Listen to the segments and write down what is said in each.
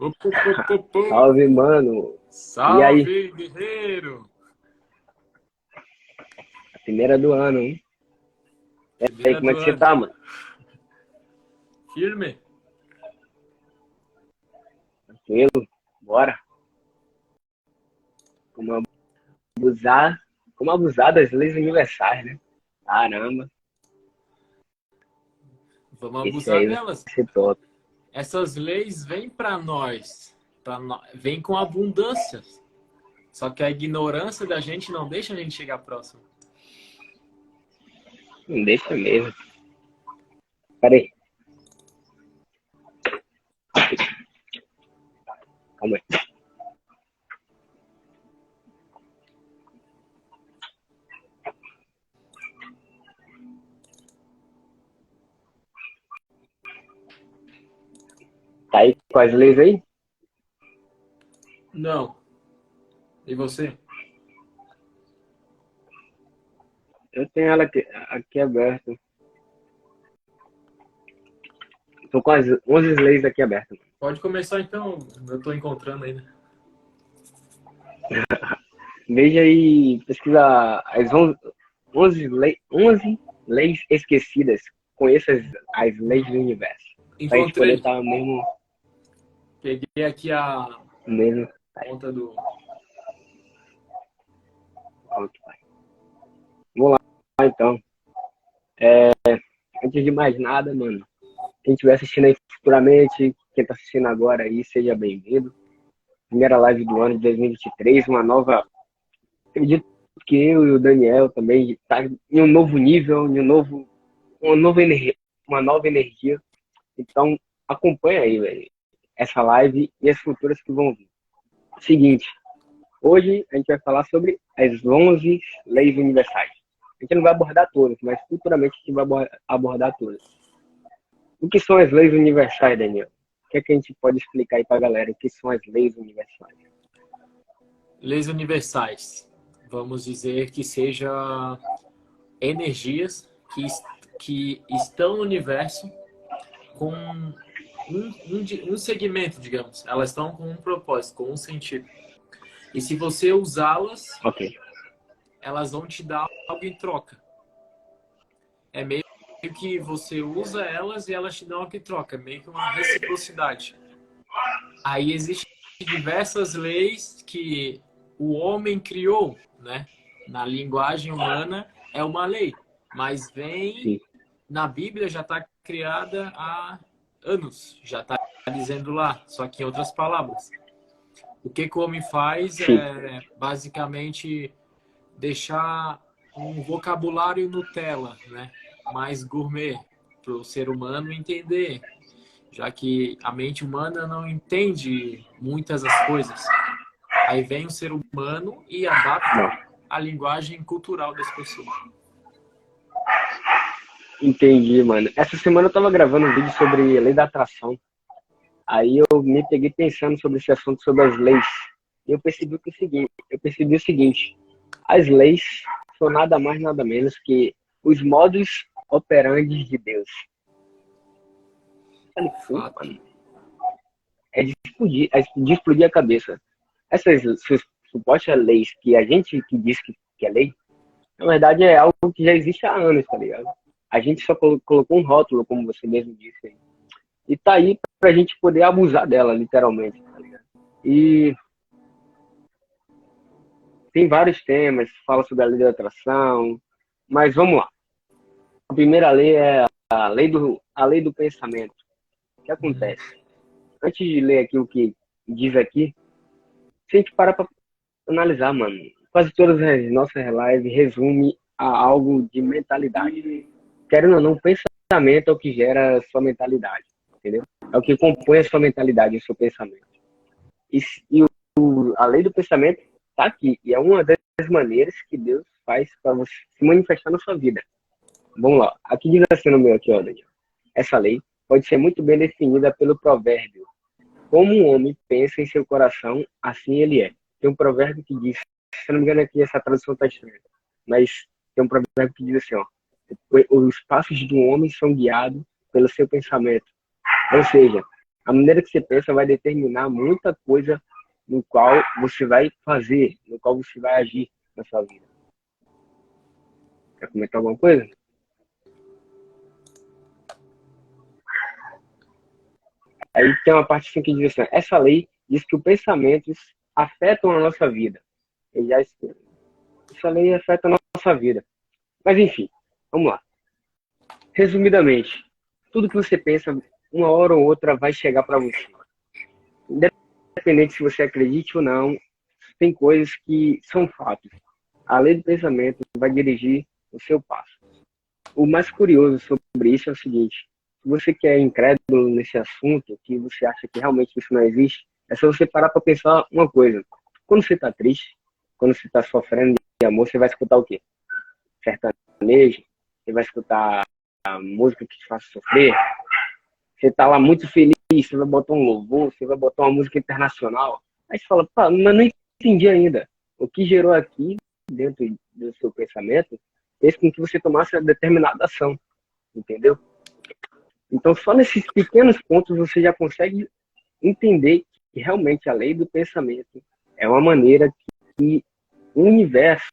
Opa, opa, opa, opa. Salve, mano. E aí? Salve, guerreiro! A primeira do ano, hein? E aí, Primeira como é do que você ano. tá, mano? Firme? Tranquilo? Bora. Como abusar, como abusar das leis universais, né? Caramba, Vamos esse abusar aí vai delas. ser top. Essas leis vêm para nós, vêm com abundância. Só que a ignorância da gente não deixa a gente chegar próximo. Não deixa mesmo. Pera aí, calma aí. Tá aí com as leis aí? Não. E você? Eu tenho ela aqui aberta. Tô com as 11 leis aqui abertas. Pode começar então. Eu estou encontrando ainda. Veja aí, pesquisa as 11 leis esquecidas. Conheça as leis do universo. Pra gente poder Encontrei. estar mesmo, Peguei aqui a mesmo. conta do. Pronto, pai. Vamos lá, então. Antes de mais nada, mano, quem estiver assistindo aí futuramente, quem tá assistindo agora aí, seja bem-vindo. Primeira live do ano de 2023, uma nova. Acredito que eu e o Daniel também tá em um novo nível, uma nova energia. Então, acompanha aí, velho, essa live e as futuras que vão vir. Seguinte, hoje a gente vai falar sobre as 11 leis universais. A gente não vai abordar todas, mas futuramente a gente vai abordar todas. O que são as leis universais, Daniel? O que é que a gente pode explicar aí pra galera? O que são as leis universais? Leis universais. Vamos dizer que seja energias que estão no universo com um segmento, digamos. Elas estão com um propósito, com um sentido. E se você usá-las, Ok. elas vão te dar algo em troca. É meio que você usa elas e elas te dão algo em troca. É meio que uma reciprocidade. Aí existem diversas leis que o homem criou, né? Na linguagem humana é uma lei, mas vem Sim. na Bíblia já está criada há anos, já está dizendo lá, só que em outras palavras. O que o homem faz Sim. é basicamente deixar um vocabulário Nutella, né? Mais gourmet para o ser humano entender, já que a mente humana não entende muitas das coisas. Aí vem o ser humano e adapta Não. a linguagem cultural das pessoas. Entendi, mano. Essa semana eu tava gravando um vídeo sobre a lei da atração. Aí eu me peguei pensando sobre esse assunto, sobre as leis. E eu percebi o seguinte, as leis são nada mais, nada menos que os modos operantes de Deus. Eu falei, pô, Fato. mano, de explodir a cabeça. Essas supostas leis que a gente que diz que é lei, na verdade é algo que já existe há anos, tá ligado? A gente só colocou um rótulo, como você mesmo disse aí. E tá aí pra gente poder abusar dela, literalmente, tá ligado? E tem vários temas, fala sobre a lei da atração, mas vamos lá. A primeira lei é a lei do pensamento. O que acontece? Antes de ler aqui o que diz aqui, se a gente para pra analisar, mano, quase todas as nossas lives resumem a algo de mentalidade. Querendo ou não, o pensamento é o que gera a sua mentalidade, entendeu? É o que compõe a sua mentalidade, o seu pensamento. E a lei do pensamento está aqui, e é uma das maneiras que Deus faz para você se manifestar na sua vida. Vamos lá, aqui diz assim no meu aqui, ó, Daniel. Essa lei pode ser muito bem definida pelo provérbio: como um homem pensa em seu coração, assim ele é. Tem um provérbio que diz, se eu não me engano aqui essa tradução está estranha, mas tem um provérbio que diz assim, ó, os passos de um homem são guiados pelo seu pensamento. Ou seja, A maneira que você pensa vai determinar muita coisa no qual você vai fazer, no qual você vai agir na sua vida. Quer comentar alguma coisa? Aí tem uma parte assim que diz assim, essa lei diz que os pensamentos afetam a nossa vida. Eu já expliquei. Essa lei afeta a nossa vida. Mas enfim, vamos lá. Resumidamente, tudo que você pensa, uma hora ou outra vai chegar para você. Independente se você acredite ou não, tem coisas que são fatos. A lei do pensamento vai dirigir o seu passo. O mais curioso sobre isso é o seguinte: se você que é incrédulo nesse assunto, que você acha que realmente isso não existe, é só você parar para pensar uma coisa. Quando você está triste, quando você está sofrendo de amor, você vai escutar o quê? Sertanejo? Você vai escutar a música que te faz sofrer? Você está lá muito feliz, você vai botar um louvor, você vai botar uma música internacional. Aí você fala, pá, mas não entendi ainda. O que gerou aqui, dentro do seu pensamento, fez com que você tomasse uma determinada ação, entendeu? Então, só nesses pequenos pontos você já consegue entender que realmente a lei do pensamento é uma maneira que o universo,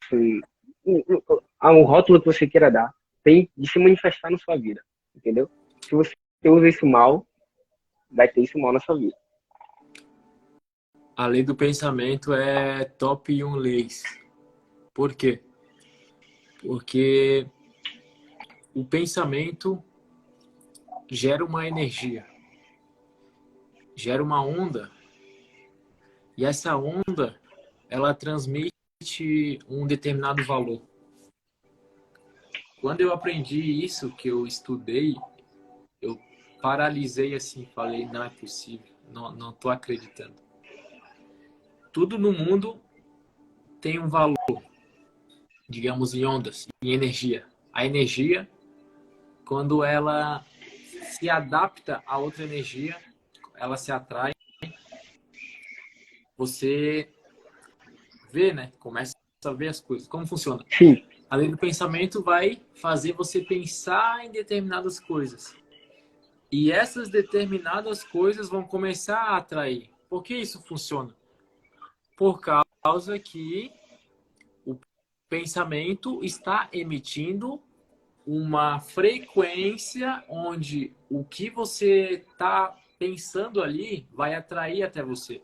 o rótulo que você queira dar, tem de se manifestar na sua vida, entendeu? Se você usa isso mal, vai ter isso mal na sua vida. A lei do pensamento é top 1 leis. Por quê? Porque o pensamento gera uma energia, gera uma onda, e essa onda, ela transmite um determinado valor. Quando eu aprendi isso, que eu estudei, eu paralisei assim, falei, não é possível, não tô acreditando. Tudo no mundo tem um valor, digamos, em ondas, em energia. A energia, quando ela se adapta a outra energia, ela se atrai, você vê, né? Começa a ver as coisas. Como funciona? Sim. A lei do pensamento vai fazer você pensar em determinadas coisas. E essas determinadas coisas vão começar a atrair. Por que isso funciona? Por causa que o pensamento está emitindo uma frequência onde o que você está pensando ali vai atrair até você.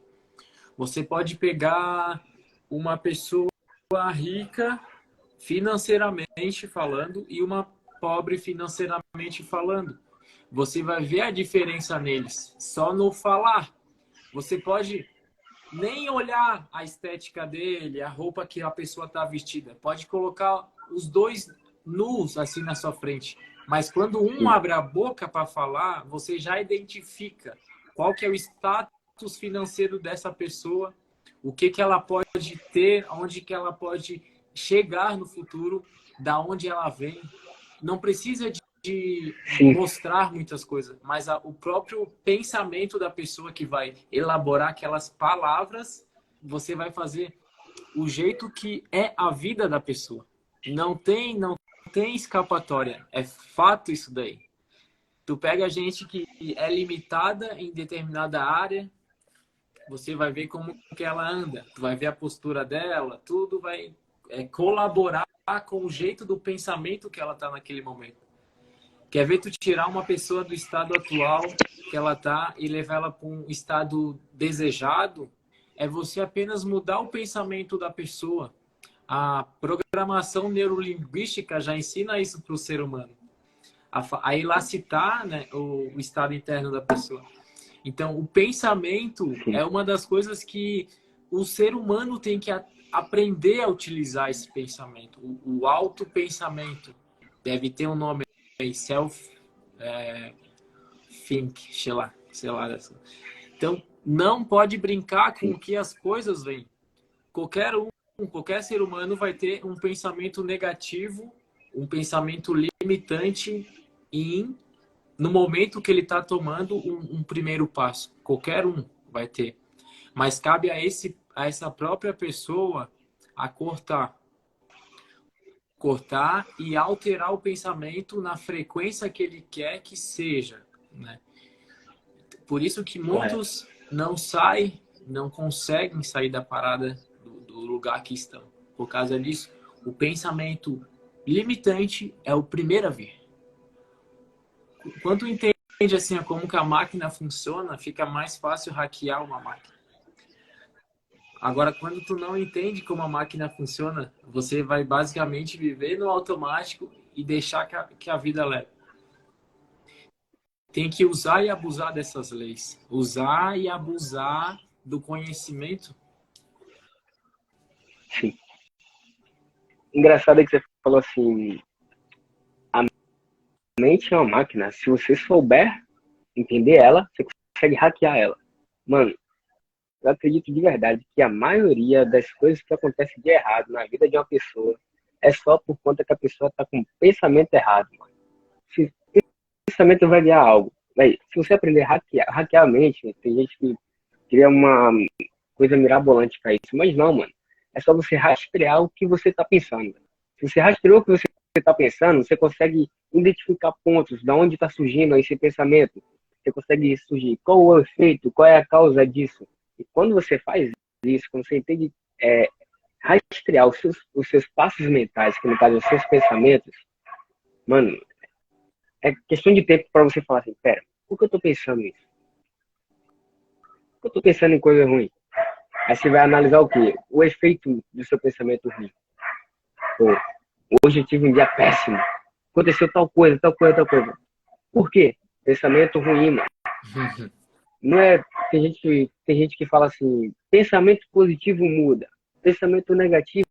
Você pode pegar uma pessoa rica financeiramente falando e uma pobre financeiramente falando. Você vai ver a diferença neles só no falar. Você pode nem olhar a estética dele, a roupa que a pessoa está vestida. Pode colocar os dois nus assim na sua frente. Mas quando um abre a boca para falar, você já identifica qual que é o status financeiro dessa pessoa, o que que ela pode ter, onde que ela pode chegar no futuro, da onde ela vem. Não precisa de mostrar muitas coisas, mas o próprio pensamento da pessoa que vai elaborar aquelas palavras, você vai fazer o jeito que é a vida da pessoa. Não tem escapatória. É fato isso daí. Tu pega gente que é limitada em determinada área, você vai ver como que ela anda, tu vai ver a postura dela, tudo vai colaborar com o jeito do pensamento que ela está naquele momento. Quer ver tu tirar uma pessoa do estado atual que ela tá e levar ela para um estado desejado? É você apenas mudar o pensamento da pessoa. A programação neurolinguística já ensina isso para o ser humano. Aí lá citar, né, o estado interno da pessoa. Então, o pensamento é uma das coisas que o ser humano tem que aprender a utilizar esse pensamento. O autopensamento deve ter um nome aí, think, sei lá. Então, não pode brincar com o que as coisas vêm. Qualquer ser humano vai ter um pensamento negativo, um pensamento limitante no momento que ele está tomando um primeiro passo. Qualquer um vai ter. Mas cabe a essa própria pessoa a cortar e alterar o pensamento na frequência que ele quer que seja, né? Por isso que Correto. muitos não saem, não conseguem sair da parada do lugar que estão. Por causa disso, o pensamento limitante é o primeiro a vir. Quando tu entende assim como que a máquina funciona, fica mais fácil hackear uma máquina. Agora, quando tu não entende como a máquina funciona, você vai basicamente viver no automático e deixar que a vida leve. Tem que usar e abusar dessas leis. Usar e abusar do conhecimento. Sim. Engraçado é que você falou assim, a mente é uma máquina. Se você souber entender ela, você consegue hackear ela. Mano, eu acredito de verdade que a maioria das coisas que acontecem de errado na vida de uma pessoa é só por conta que a pessoa tá com o pensamento errado, mano. Se o pensamento vai guiar algo. Véi, se você aprender a hackear a mente, tem gente que cria uma coisa mirabolante pra isso. Mas não, mano. É só você rastrear o que você tá pensando. Se você rastreou o que você tá pensando, você consegue identificar pontos, da onde tá surgindo esse pensamento. Você consegue surgir qual o efeito, qual é a causa disso. E quando você faz isso, quando você entende rastrear os seus passos mentais, que no caso os seus pensamentos, mano, é questão de tempo para você falar assim, pera, por que eu tô pensando nisso? Por que eu tô pensando em coisa ruim? Aí você vai analisar o quê? O efeito do seu pensamento ruim. Pô, hoje eu tive um dia péssimo. Aconteceu tal coisa, tal coisa, tal coisa. Por quê? Pensamento ruim, mano. Não é. Tem gente que fala assim, pensamento positivo muda. Pensamento negativo.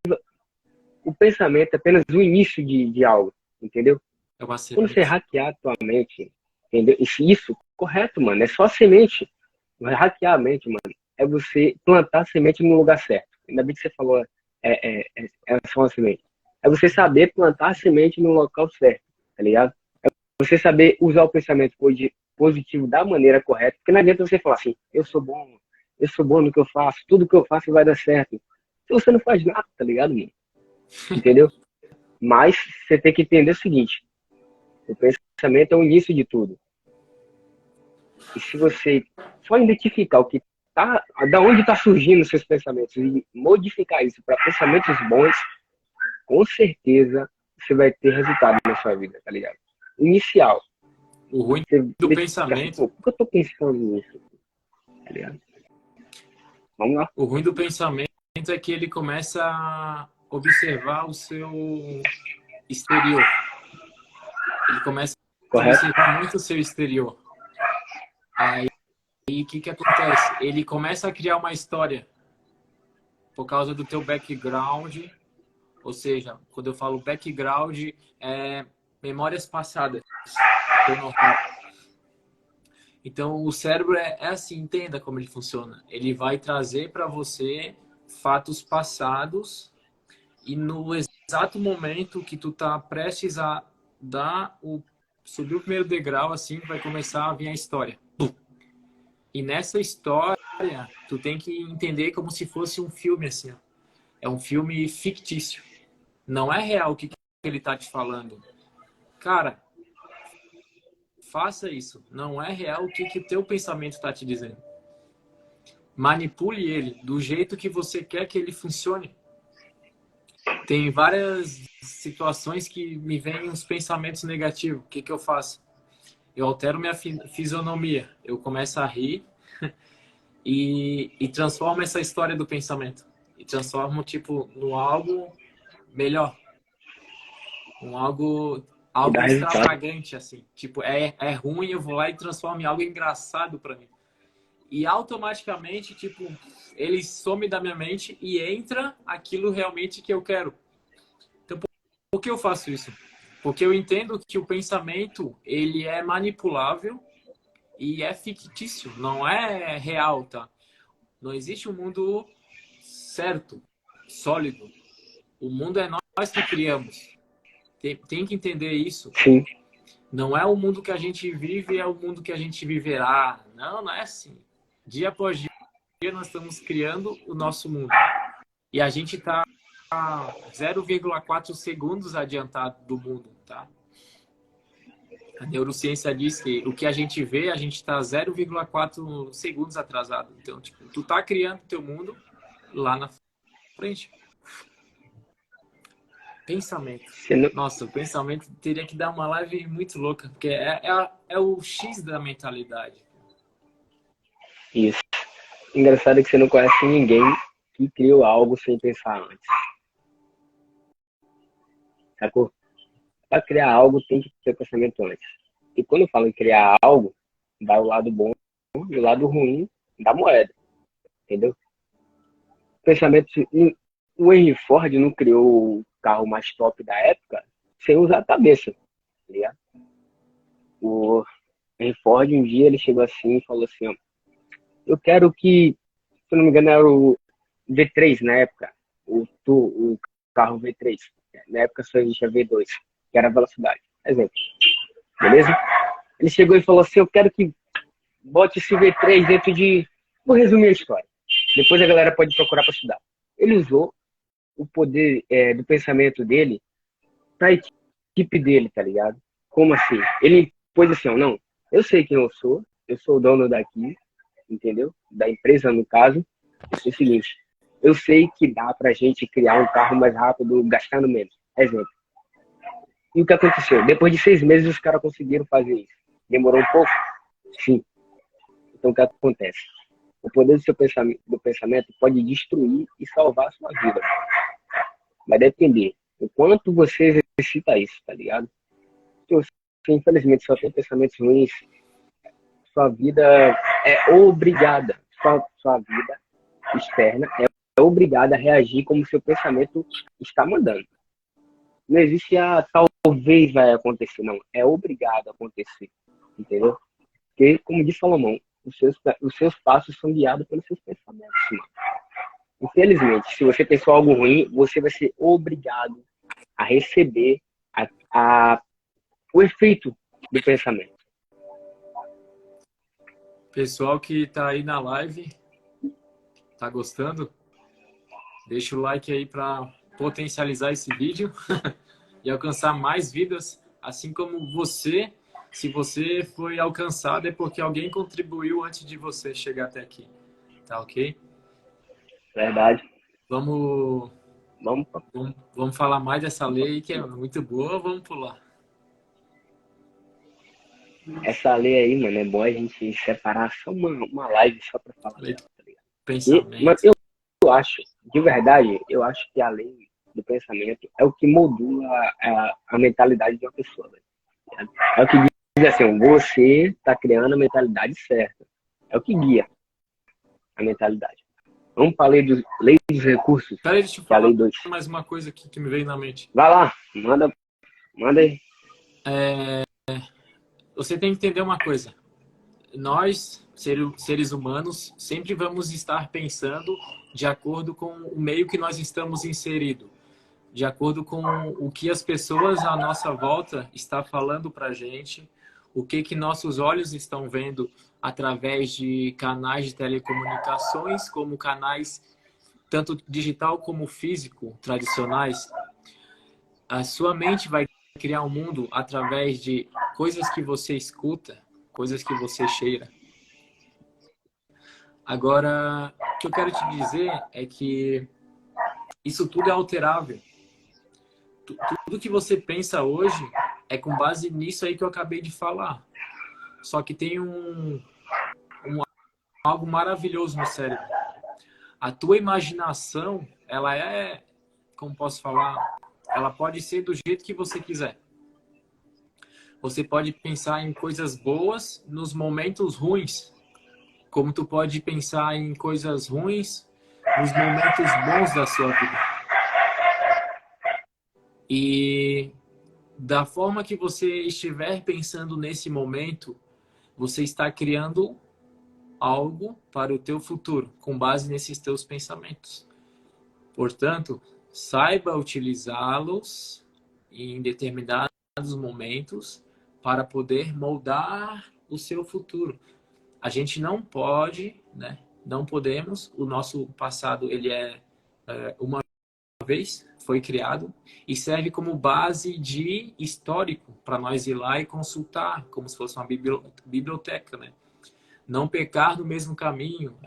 O pensamento é apenas o início de algo, entendeu? É uma Quando você semente. hackear a tua mente, entendeu? Isso, correto, mano. É só semente. Hackear a mente, mano, é você plantar a semente no lugar certo. Ainda bem que você falou, é só uma semente. É você saber plantar a semente no local certo, tá ligado? Você saber usar o pensamento positivo da maneira correta, porque não adianta você falar assim, eu sou bom no que eu faço, tudo que eu faço vai dar certo. Se você não faz nada, tá ligado, mano? Entendeu? Mas você tem que entender o seguinte, o pensamento é o início de tudo. E se você só identificar o que tá, da onde está surgindo os seus pensamentos e modificar isso para pensamentos bons, com certeza você vai ter resultado na sua vida, tá ligado? Inicial. O ruim Você do identificar assim, pensamento, pô, por que eu tô pensando nisso? Tá ligado? Vamos lá. o ruim do pensamento é que ele começa a observar o seu exterior. Ele começa a Correto? observar muito o seu exterior. Aí, o que que acontece? Ele começa a criar uma história por causa do teu background, ou seja, quando eu falo background, é memórias passadas, teu know-how. Então, o cérebro é assim, entenda como ele funciona. Ele vai trazer para você fatos passados e no exato momento que tu tá prestes a subir o primeiro degrau, assim, vai começar a vir a história. E nessa história, tu tem que entender como se fosse um filme, assim, ó. É um filme fictício. Não é real o que ele tá te falando. Cara, faça isso. Não é real o que o teu pensamento está te dizendo. Manipule ele do jeito que você quer que ele funcione. Tem várias situações que me vêm uns pensamentos negativos. O que eu faço? Eu altero minha fisionomia. Eu começo a rir e transformo essa história do pensamento. E transformo, tipo, no algo melhor. Um E dá algo resultado. extravagante, assim. Tipo, é ruim, eu vou lá e transformo em algo engraçado para mim. E automaticamente, tipo, ele some da minha mente e entra aquilo realmente que eu quero. Então, por que eu faço isso? Porque eu entendo que o pensamento, ele é manipulável e é fictício, não é real, tá? Não existe um mundo certo, sólido. O mundo é nós que criamos. Tem que entender isso. Sim. Não é o mundo que a gente vive, é o mundo que a gente viverá. Não, não é assim. Dia após dia, nós estamos criando o nosso mundo. E a gente está 0,4 segundos adiantado do mundo, tá? A neurociência diz que o que a gente vê, a gente está 0,4 segundos atrasado. Então, tipo, tu tá criando teu mundo lá na frente. Pensamento. Você não... Nossa, o pensamento teria que dar uma live muito louca, porque é o X da mentalidade. Isso. Engraçado é que você não conhece ninguém que criou algo sem pensar antes. Sacou? Para criar algo tem que ter pensamento antes. E quando eu falo em criar algo, dá o lado bom e o lado ruim da moeda. Entendeu? Pensamento. O Henry Ford não criou o carro mais top da época sem usar a cabeça. Tá ligado? O Henry Ford, um dia, ele chegou assim e falou assim: ó, eu quero que, se não me engano, era o V3 na época, o carro V3. Na época só existia V2, que era a velocidade. Exemplo. Beleza? Ele chegou e falou assim: eu quero que bote esse V3 dentro de. Vou resumir a história. Depois a galera pode procurar para estudar. Ele usou o poder do pensamento dele para a equipe dele, tá ligado? Como assim? Ele pôs assim: ó, não, eu sei quem eu sou o dono daqui, entendeu? Da empresa, no caso. É o seguinte: eu sei que dá pra gente criar um carro mais rápido, gastando menos. Exemplo. E o que aconteceu? Depois de 6 meses, os caras conseguiram fazer isso. Demorou um pouco? Sim. Então, o que acontece? O poder do pensamento pode destruir e salvar a sua vida. Vai depender o quanto você exercita isso, tá ligado? Se você, infelizmente, só tem pensamentos ruins, sua vida é obrigada, sua vida externa é obrigada a reagir como seu pensamento está mandando. Não existe talvez vai acontecer, não. É obrigado a acontecer, entendeu? Porque, como disse Salomão, os seus passos são guiados pelos seus pensamentos, mano. Infelizmente, se você pensou algo ruim, você vai ser obrigado a receber o efeito do pensamento. Pessoal que tá aí na live, tá gostando? Deixa o like aí para potencializar esse vídeo e alcançar mais vidas, assim como você. Se você foi alcançado é porque alguém contribuiu antes de você chegar até aqui. Tá ok? Verdade. Vamos falar mais dessa lei que é muito boa. Vamos pular. Essa lei aí, mano, é bom a gente separar só uma live só pra falar Lei dela, tá ligado? Mas pensamento. eu acho, de verdade, eu acho que a lei do pensamento é o que modula a mentalidade de uma pessoa, velho. É o que diz assim: você tá criando a mentalidade certa. É o que guia a mentalidade. Vamos para a lei dos recursos, Peraí, deixa eu que é a falar lei 2. mais uma coisa aqui que me veio na mente. Vai lá, manda aí. Você tem que entender uma coisa. Nós, seres humanos, sempre vamos estar pensando de acordo com o meio que nós estamos inseridos, de acordo com o que as pessoas à nossa volta estão falando para a gente, o que nossos olhos estão vendo através de canais de telecomunicações, como canais tanto digital como físico, tradicionais. A sua mente vai criar um mundo através de coisas que você escuta, coisas que você cheira. Agora, o que eu quero te dizer é que isso tudo é alterável. Tudo que você pensa hoje é com base nisso aí que eu acabei de falar. Só que tem algo maravilhoso no cérebro. A tua imaginação, ela é, como posso falar, ela pode ser do jeito que você quiser. Você pode pensar em coisas boas nos momentos ruins, como tu pode pensar em coisas ruins nos momentos bons da sua vida. E da forma que você estiver pensando nesse momento, você está criando algo para o teu futuro, com base nesses teus pensamentos. Portanto, saiba utilizá-los em determinados momentos para poder moldar o seu futuro. A gente não pode, né? Não podemos. O nosso passado ele é uma vez, foi criado e serve como base de histórico para nós ir lá e consultar, como se fosse uma biblioteca, né? Não pecar no mesmo caminho,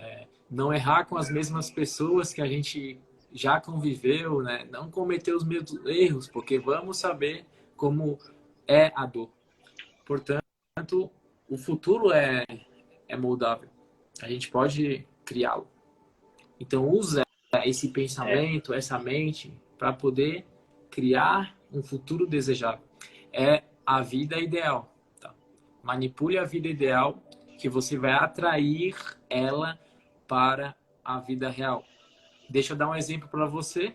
não errar com as mesmas pessoas que a gente já conviveu, né? Não cometer os mesmos erros, porque vamos saber como é a dor. Portanto, o futuro é moldável. A gente pode criá-lo. Então, usa esse pensamento, essa mente, para poder criar um futuro desejável. É a vida ideal. Tá? Manipule a vida ideal, que você vai atrair ela para a vida real. Deixa eu dar um exemplo para você.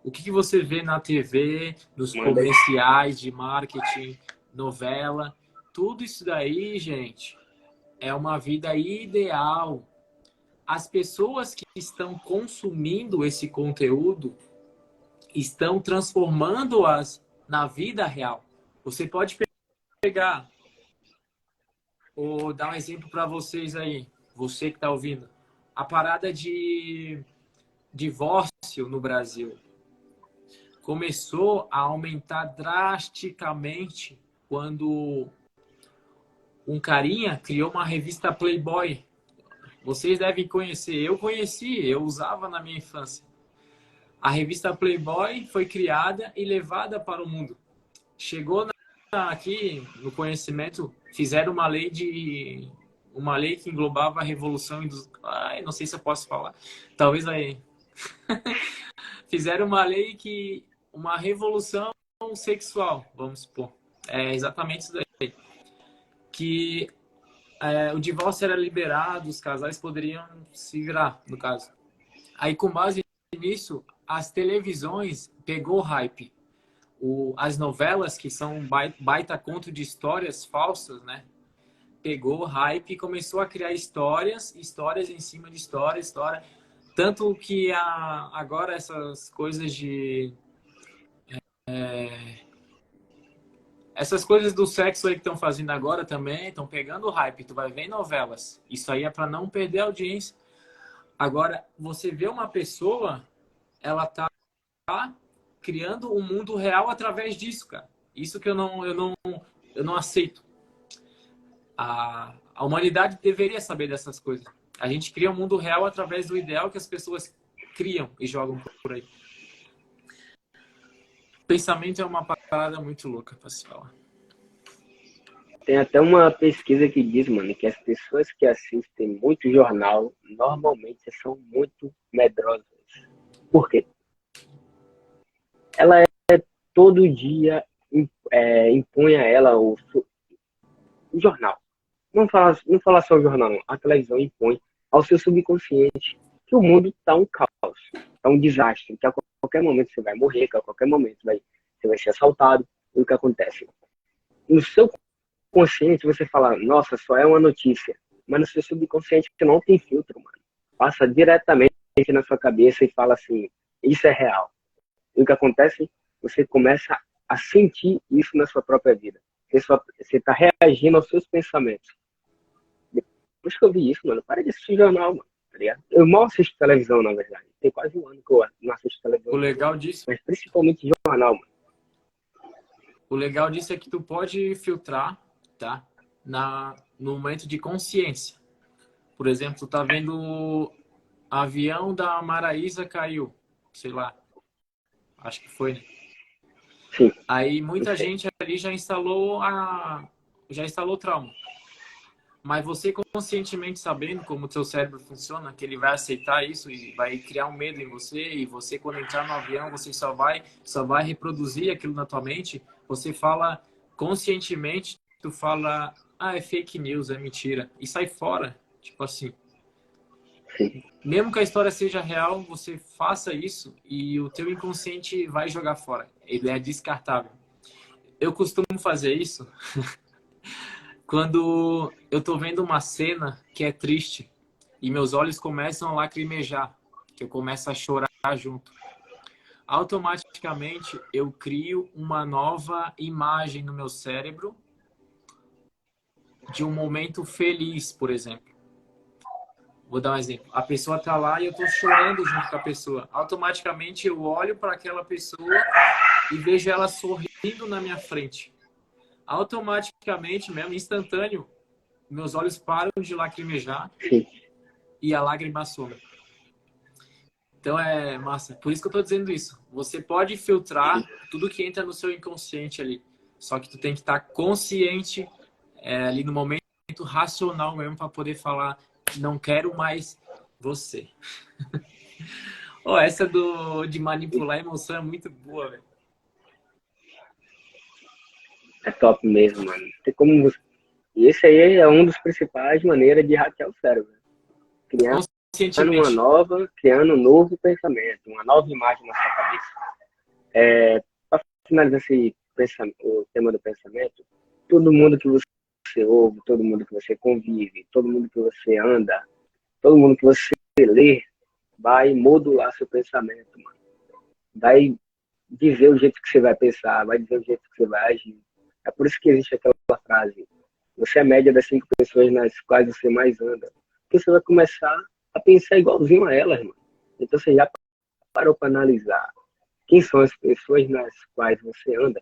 O que você vê na TV, nos Manda aí. comerciais de marketing, novela, tudo isso daí, gente, é uma vida ideal. As pessoas que estão consumindo esse conteúdo estão transformando-as na vida real. Você pode pegar ou dar um exemplo para vocês aí, você que está ouvindo, a parada de divórcio no Brasil começou a aumentar drasticamente quando um carinha criou uma revista Playboy. Vocês devem conhecer. Eu conheci, eu usava na minha infância. A revista Playboy foi criada e levada para o mundo. Chegou aqui no conhecimento, fizeram uma lei que englobava a revolução não sei se eu posso falar. Talvez aí. Fizeram uma lei uma revolução sexual, vamos supor. É exatamente isso daí. Que o divórcio era liberado, os casais poderiam se virar, no caso. Aí, com base nisso, as televisões pegou o hype. As novelas, que são um baita conto de histórias falsas, né? Pegou o hype e começou a criar histórias em cima de história. Tanto que agora essas coisas essas coisas do sexo aí que estão fazendo agora também estão pegando o hype. Tu vai ver em novelas. Isso aí é para não perder a audiência. Agora, você vê uma pessoa, ela tá criando um mundo real através disso, cara. Isso que eu não aceito. A humanidade deveria saber dessas coisas. A gente cria um mundo real através do ideal que as pessoas criam e jogam por aí. Pensamento é uma parada muito louca para se falar. Tem até uma pesquisa que diz, mano, que as pessoas que assistem muito jornal normalmente são muito medrosas. Por quê? Ela todo dia impõe a ela o jornal. Não fala só o jornal, não. A televisão impõe ao seu subconsciente que o mundo está um caos, está um desastre, que a qualquer momento você vai morrer, que a qualquer momento você vai ser assaltado. E o que acontece? No seu consciente você fala, nossa, só é uma notícia. Mas no seu subconsciente não tem filtro, mano. Passa diretamente na sua cabeça e fala assim, isso é real. E o que acontece? Você começa a sentir isso na sua própria vida. Você está reagindo aos seus pensamentos. Depois que eu vi isso, mano, para de assistir jornal, mano. Tá ligado? Eu mal assisto televisão, na verdade. Tem quase um ano que eu não assisto televisão. O legal disso, mas principalmente jornal, mano. O legal disso é que tu pode filtrar, tá? No momento de consciência. Por exemplo, tu tá vendo o avião da Maraísa caiu, sei lá. Acho que foi, né? Sim. Aí muita gente ali já instalou trauma. Mas você conscientemente sabendo como o seu cérebro funciona, que ele vai aceitar isso e vai criar um medo em você, e você quando entrar no avião, você só vai reproduzir aquilo na tua mente, você fala conscientemente, tu fala, é fake news, é mentira, e sai fora, tipo assim. Sim. Mesmo que a história seja real, você faça isso e o teu inconsciente vai jogar fora. Ele é descartável. Eu costumo fazer isso quando eu tô vendo uma cena que é triste e meus olhos começam a lacrimejar, que eu começo a chorar junto. Automaticamente eu crio uma nova imagem no meu cérebro de um momento feliz, por exemplo. Vou dar um exemplo. A pessoa tá lá e eu tô chorando junto com a pessoa. Automaticamente eu olho para aquela pessoa e vejo ela sorrindo na minha frente. Automaticamente, mesmo, instantâneo, meus olhos param de lacrimejar Sim. e a lágrima some. Então é massa. Por isso que eu tô dizendo isso. Você pode filtrar tudo que entra no seu inconsciente ali. Só que tu tem que estar consciente ali no momento racional mesmo para poder falar, não quero mais você. Oh, essa de manipular a emoção é muito boa, velho. É top mesmo, mano. Tem como você... E esse aí é um dos principais maneiras de hackear o cérebro. Criando Conscientemente. criando um novo pensamento, uma nova imagem na sua cabeça. Para finalizar o tema do pensamento, todo mundo que você ouve, todo mundo que você convive, todo mundo que você anda, todo mundo que você lê, vai modular seu pensamento, mano. Vai dizer o jeito que você vai pensar, vai dizer o jeito que você vai agir. É por isso que existe aquela frase: você é a média das 5 pessoas nas quais você mais anda. Porque você vai começar a pensar igualzinho a elas, mano. Então você já parou para analisar quem são as pessoas nas quais você anda,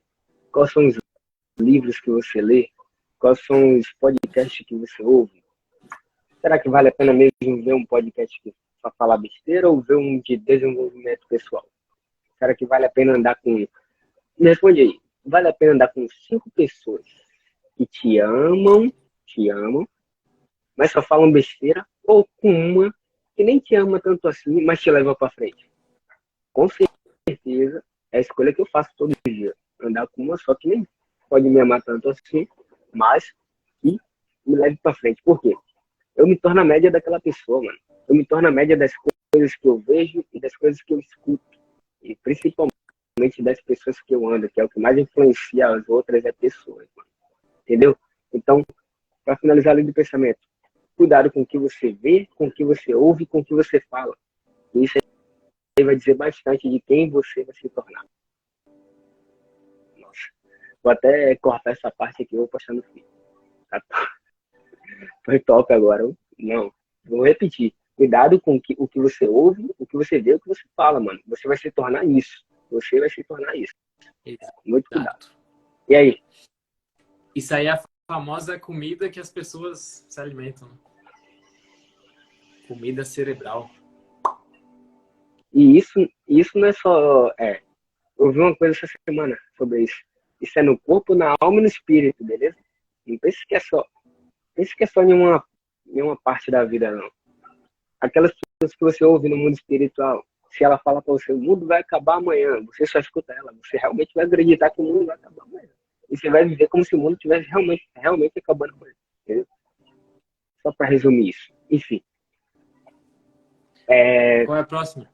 quais são os livros que você lê, quais são os podcasts que você ouve. Será que vale a pena mesmo ver um podcast que só fala besteira ou ver um de desenvolvimento pessoal? Será que vale a pena andar com... Me responde aí. Vale a pena andar com 5 pessoas que te amam, mas só falam besteira, ou com uma que nem te ama tanto assim, mas te leva para frente? Com certeza é a escolha que eu faço todo dia. Andar com uma só que nem pode me amar tanto assim, mas que me leve para frente. Por quê? Eu me torno a média daquela pessoa, mano. Eu me torno a média das coisas que eu vejo e das coisas que eu escuto. E principalmente das pessoas que eu ando, que é o que mais influencia as outras pessoas, mano. Entendeu? Então, para finalizar a linha do pensamento, cuidado com o que você vê, com o que você ouve, com o que você fala. E isso aí vai dizer bastante de quem você vai se tornar. Nossa. Vou até cortar essa parte aqui e vou postar no feed. Tá? Foi top agora. Não, vou repetir. Cuidado com o que você ouve, o que você vê, o que você fala, mano. Você vai se tornar isso. Você vai se tornar isso. Muito cuidado. Exato. E aí? Isso aí é a famosa comida que as pessoas se alimentam. Comida cerebral. E isso não é só... eu vi uma coisa essa semana sobre isso. Isso é no corpo, na alma e no espírito, beleza? Não pense que é só em uma parte da vida, não. Aquelas pessoas que você ouve no mundo espiritual, se ela fala para você, o mundo vai acabar amanhã, você só escuta ela, você realmente vai acreditar que o mundo vai acabar amanhã. E você vai viver como se o mundo estivesse realmente acabando amanhã. Entendeu? Só para resumir isso. Enfim. Qual é a próxima?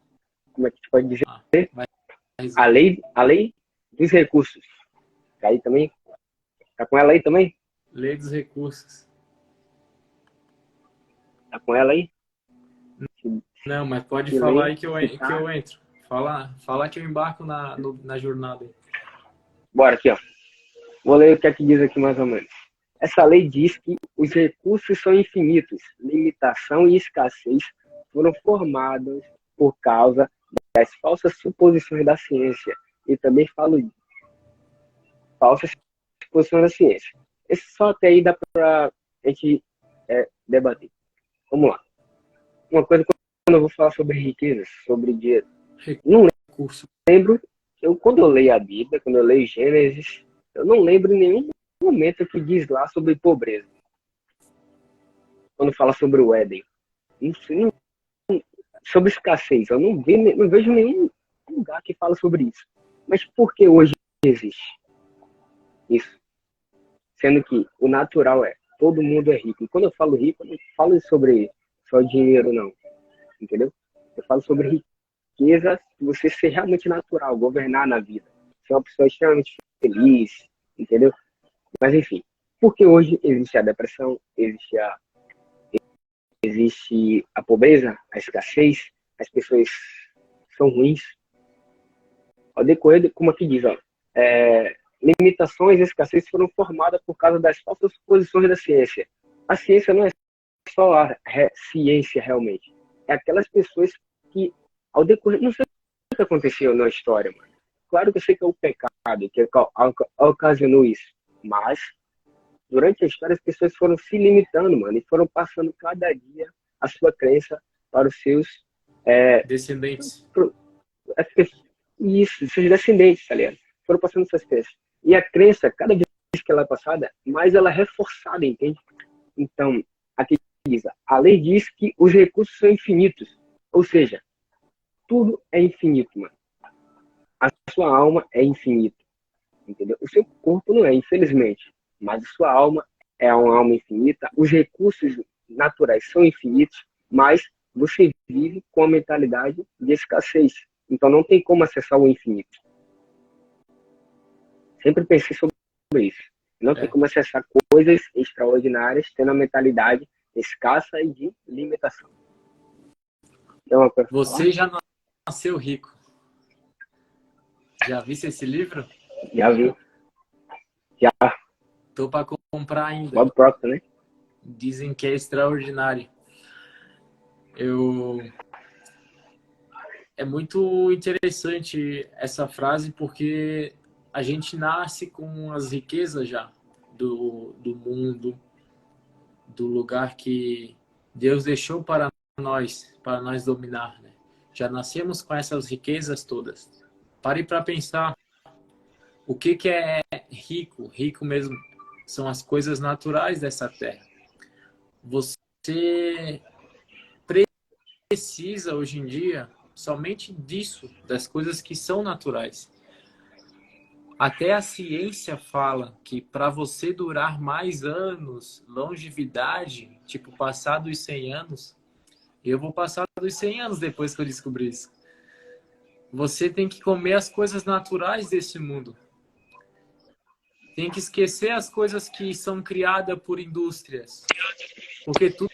Como é que a gente pode dizer? Vai A lei dos recursos. Tá aí também? Tá com ela aí também? Lei dos recursos. Tá com ela aí? Não, mas pode falar aí que eu entro. Fala que eu embarco na jornada. Bora aqui, ó. Vou ler o que é que diz aqui mais ou menos. Essa lei diz que os recursos são infinitos. Limitação e escassez foram formadas por causa das falsas suposições da ciência. E também falo de falsas suposições da ciência. Esse só até aí dá pra gente debater. Vamos lá. Uma coisa, quando eu vou falar sobre riquezas, sobre dinheiro, não lembro, quando eu leio a Bíblia, quando eu leio Gênesis, eu não lembro em nenhum momento que diz lá sobre pobreza. Quando fala sobre o Éden. Sobre escassez, eu não vejo nenhum lugar que fala sobre isso. Mas por que hoje existe isso? Sendo que o natural todo mundo é rico. E quando eu falo rico, eu não falo sobre só dinheiro, não. Entendeu? Eu falo sobre riqueza, você ser realmente natural, governar na vida. Ser uma pessoa extremamente feliz, entendeu? Mas enfim, porque hoje existe a depressão, existe a pobreza, a escassez, as pessoas são ruins. Ao decorrer, como aqui diz, limitações e escassez foram formadas por causa das falsas suposições da ciência. A ciência não é só a ciência realmente. É aquelas pessoas que, ao decorrer, não sei o que aconteceu na história, mano. Claro que eu sei que é o pecado que ocasionou isso, mas durante a história as pessoas foram se limitando, mano, e foram passando cada dia a sua crença para os seus Descendentes. as pessoas, isso, seus descendentes, tá ligado? Foram passando essas crenças. E a crença, cada vez que ela é passada, mais ela é reforçada, entende? Então, aqui diz, a lei diz que os recursos são infinitos. Ou seja, tudo é infinito, mano. A sua alma é infinita, entendeu? O seu corpo não é, infelizmente. Mas a sua alma é uma alma infinita. Os recursos naturais são infinitos, mas você vive com a mentalidade de escassez. Então não tem como acessar o infinito. Sempre pensei sobre isso. Não tem como acessar coisas extraordinárias tendo a mentalidade escassa e de limitação. Então, você já nasceu rico. Já viste esse livro? Já vi. Já. Tô para comprar ainda. Bob Proctor, né? Dizem que é extraordinário. É muito interessante essa frase porque a gente nasce com as riquezas já do mundo, do lugar que Deus deixou para nós dominar, né? Já nascemos com essas riquezas todas. Pare para pensar o que é rico. Rico mesmo são as coisas naturais dessa terra. Você precisa hoje em dia somente disso, das coisas que são naturais. Até a ciência fala que para você durar mais anos, longevidade, tipo passar dos 100 anos, eu vou passar dos 100 anos depois que eu descobri isso. Você tem que comer as coisas naturais desse mundo. Tem que esquecer as coisas que são criadas por indústrias. Porque tudo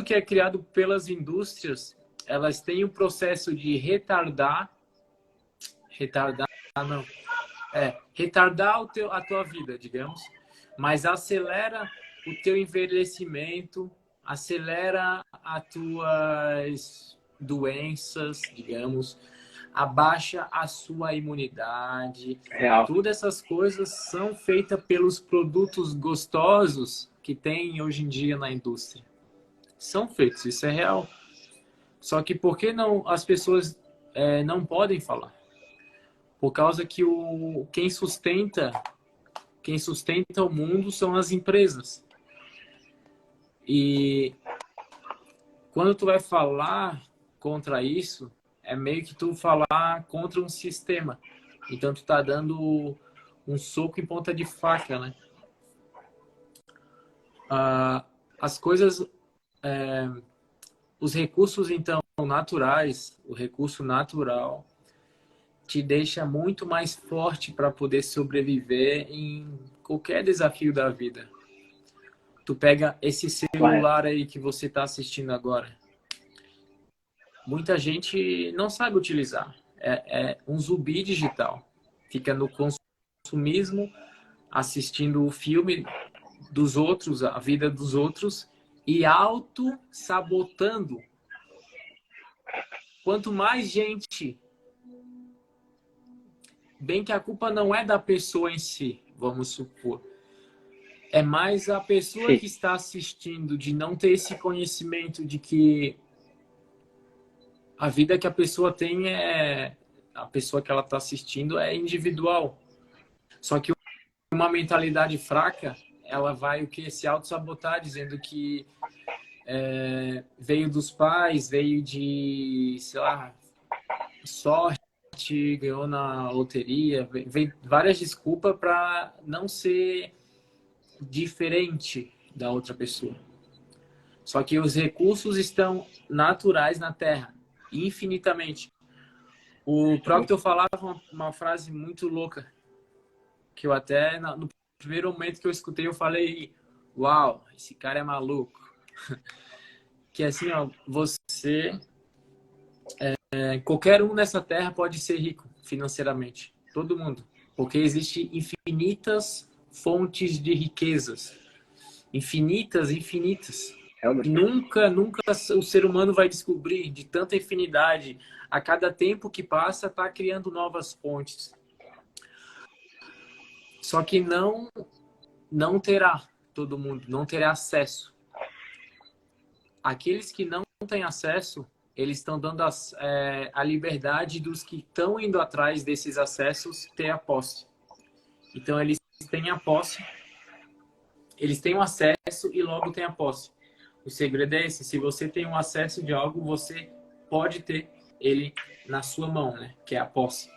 que é criado pelas indústrias, elas têm um processo de retardar a tua vida, digamos, mas acelera o teu envelhecimento, acelera as tuas doenças, digamos, abaixa a sua imunidade. Real. Todas essas coisas são feitas pelos produtos gostosos que tem hoje em dia na indústria. São feitos, isso é real. Só que por que não as pessoas não podem falar? Por causa que quem sustenta o mundo são as empresas. E quando tu vai falar contra isso, é meio que tu falar contra um sistema. Então tu tá dando um soco em ponta de faca, né? As coisas, os recursos então naturais, o recurso natural te deixa muito mais forte para poder sobreviver em qualquer desafio da vida. Tu pega esse celular aí que você está assistindo agora. Muita gente não sabe utilizar. É um zumbi digital. Fica no consumismo, assistindo o filme dos outros, a vida dos outros, e auto-sabotando. Quanto mais gente... Bem que a culpa não é da pessoa em si, vamos supor. É mais a pessoa que está assistindo de não ter esse conhecimento de que a vida que a pessoa tem a pessoa que ela está assistindo é individual. Só que uma mentalidade fraca, ela vai se auto-sabotar, dizendo que veio dos pais, veio de, sei lá, sorte, ganhou na loteria, vem várias desculpas para não ser diferente da outra pessoa. Só que os recursos estão naturais na Terra, infinitamente. O Proctor falava uma frase muito louca, que eu até, no primeiro momento que eu escutei, eu falei, uau, esse cara é maluco. Que é assim, ó, qualquer um nessa Terra pode ser rico financeiramente. Todo mundo. Porque existem infinitas fontes de riquezas. Infinitas. realmente. Nunca o ser humano vai descobrir de tanta infinidade. A cada tempo que passa, está criando novas fontes. Só que não terá todo mundo, não terá acesso. Aqueles que não têm acesso, eles estão dando a liberdade dos que estão indo atrás desses acessos ter a posse. Então, eles têm a posse, eles têm o acesso e logo têm a posse. O segredo é esse: se você tem um acesso de algo, você pode ter ele na sua mão, né? Que é a posse.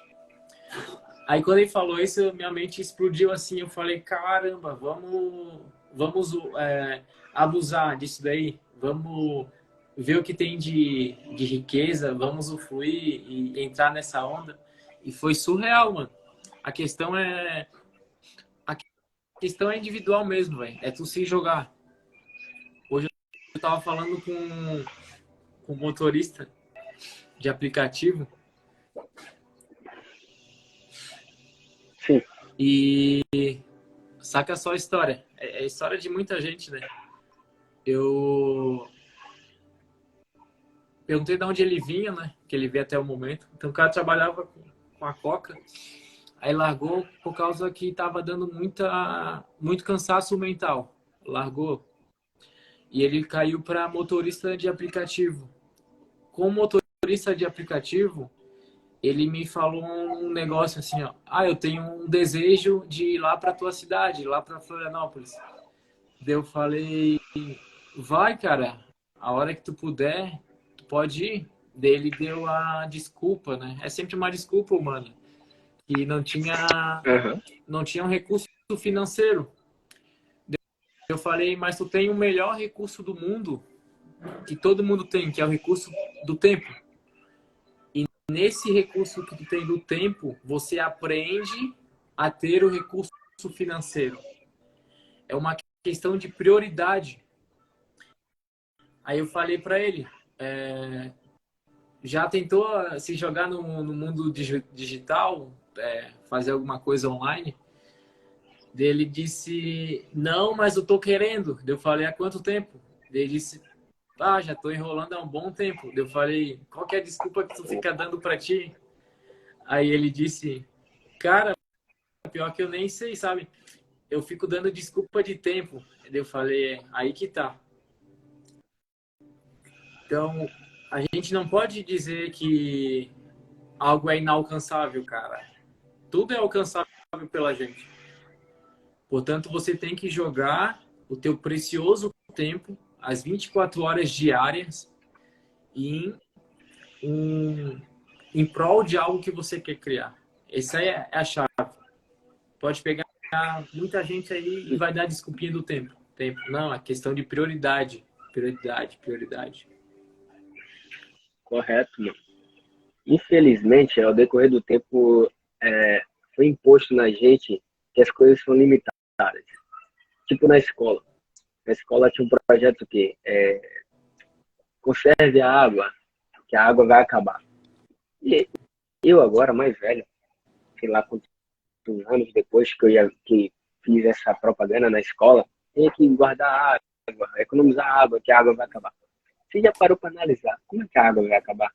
Aí quando ele falou isso, minha mente explodiu assim. Eu falei, caramba, vamos abusar disso daí. Vamos ver o que tem de riqueza, vamos usufruir e entrar nessa onda. E foi surreal, mano. A questão é individual mesmo, velho. É tu se jogar. Hoje eu tava falando com um motorista de aplicativo. Sim. E saca só a história. É a história de muita gente, né? Eu perguntei de onde ele vinha, né? Que ele veio até o momento. Então o cara trabalhava com a Coca. Aí largou por causa que estava dando muito cansaço mental. Largou. E ele caiu para motorista de aplicativo. Como motorista de aplicativo, ele me falou um negócio assim, ó. Ah, eu tenho um desejo de ir lá para tua cidade, lá para Florianópolis. Daí eu falei, vai, cara, a hora que tu puder, tu pode ir. Daí ele deu a desculpa, né? É sempre uma desculpa, mano. Que não tinha um recurso financeiro. Eu falei, mas tu tem o melhor recurso do mundo, que todo mundo tem, que é o recurso do tempo. E nesse recurso que tu tem do tempo, você aprende a ter o recurso financeiro. É uma questão de prioridade. Aí eu falei para ele, já tentou se jogar no mundo digital, fazer alguma coisa online? Ele disse, não, mas eu tô querendo. Eu falei, há quanto tempo? Ele disse, já tô enrolando há um bom tempo. Eu falei, qual que é a desculpa que tu fica dando para ti? Aí ele disse, cara, pior que eu nem sei, sabe? Eu fico dando desculpa de tempo. Eu falei, aí que tá. Então, a gente não pode dizer que algo é inalcançável, cara. Tudo é alcançável pela gente. Portanto, você tem que jogar o teu precioso tempo, as 24 horas diárias, em prol de algo que você quer criar. Essa é a chave. Pode pegar muita gente aí e vai dar desculpinha do tempo. Não, é questão de prioridade. Prioridade. Correto, mano. Infelizmente, ao decorrer do tempo, foi imposto na gente que as coisas são limitadas. Tipo na escola. Na escola tinha um projeto que conserve a água, que a água vai acabar. E eu agora, mais velho, sei lá quantos anos depois que fiz essa propaganda na escola, tem que guardar água, economizar água, que a água vai acabar. Você já parou para analisar como é que a água vai acabar?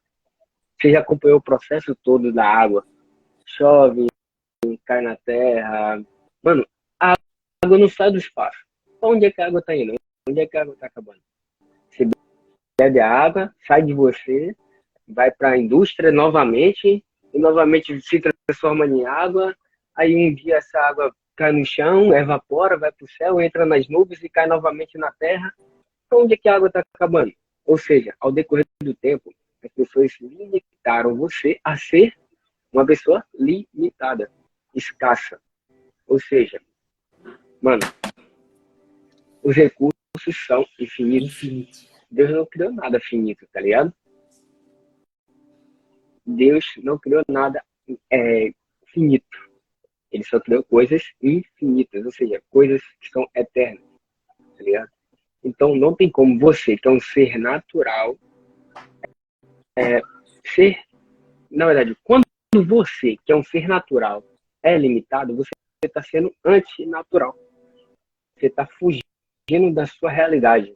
Você já acompanhou o processo todo da água? Chove, cai na terra. Mano, a água não sai do espaço. Onde é que a água está indo? Onde é que a água está acabando? Você bebe a água, sai de você, vai para a indústria novamente, e novamente se transforma em água. Aí um dia essa água cai no chão, evapora, vai para o céu, entra nas nuvens e cai novamente na terra. Então, onde é que a água está acabando? Ou seja, ao decorrer do tempo, as pessoas limitaram você a ser uma pessoa limitada, escassa. Ou seja, mano, os recursos são infinitos. Deus não criou nada finito, tá ligado? Deus não criou nada finito. Ele só criou coisas infinitas, ou seja, coisas que são eternas, tá ligado? Então não tem como você, que é um ser natural, na verdade, quando você, que é um ser natural, é limitado, você está sendo antinatural. Você está fugindo da sua realidade.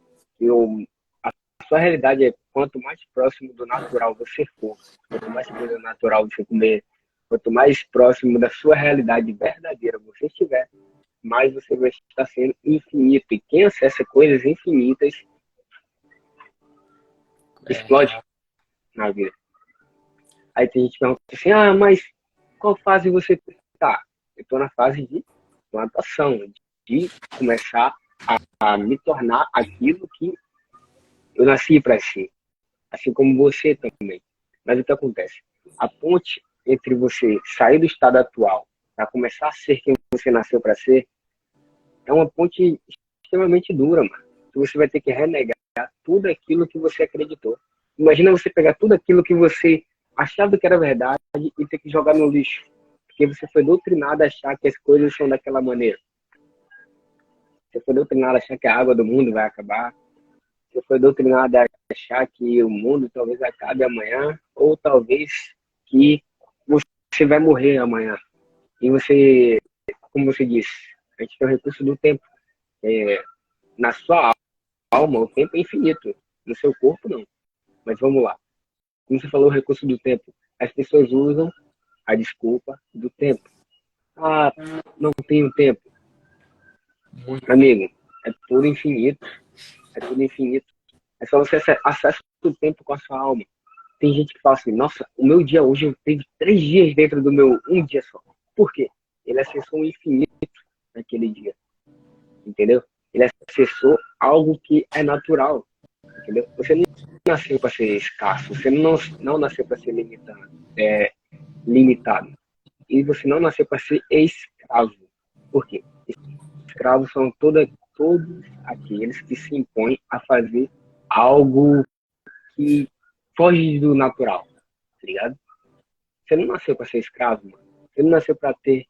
A sua realidade é quanto mais próximo do natural você for, quanto mais coisa natural você comer, quanto mais próximo da sua realidade verdadeira você estiver, mais você vai estar sendo infinito. E quem acessa coisas infinitas explode É, na vida. Aí tem gente que pergunta assim, ah, mas qual fase você tá? Eu tô na fase de plantação, de começar a me tornar aquilo que eu nasci para ser, assim como você também. Mas o que acontece? A ponte entre você sair do estado atual para começar a ser quem você nasceu para ser é uma ponte extremamente dura, mano. Que você vai ter que renegar tudo aquilo que você acreditou. Imagina você pegar tudo aquilo que você achava que era verdade e ter que jogar no lixo. Porque você foi doutrinado a achar que as coisas são daquela maneira. Você foi doutrinado a achar que a água do mundo vai acabar. Você foi doutrinado a achar que o mundo talvez acabe amanhã. Ou talvez que você vai morrer amanhã. E você, como você disse, a gente tem o recurso do tempo. Na sua alma, o tempo é infinito. No seu corpo, não. Mas vamos lá. Como você falou, o recurso do tempo. As pessoas usam a desculpa do tempo. Ah, não tenho tempo. muito. Amigo, é tudo infinito. É tudo infinito. É só você acessar o tempo com a sua alma. Tem gente que fala assim, nossa, o meu dia hoje eu teve 3 dias dentro do meu um dia só. Por quê? Ele acessou o infinito naquele dia. Entendeu? Ele acessou algo que é natural. Entendeu? Você não nasceu para ser escasso. Você não nasceu para ser limitado. E você não nasceu para ser escravo. Por quê? Escravos são todos aqueles que se impõem a fazer algo que foge do natural, tá ligado? Você não nasceu para ser escravo, mano. Você não nasceu para ter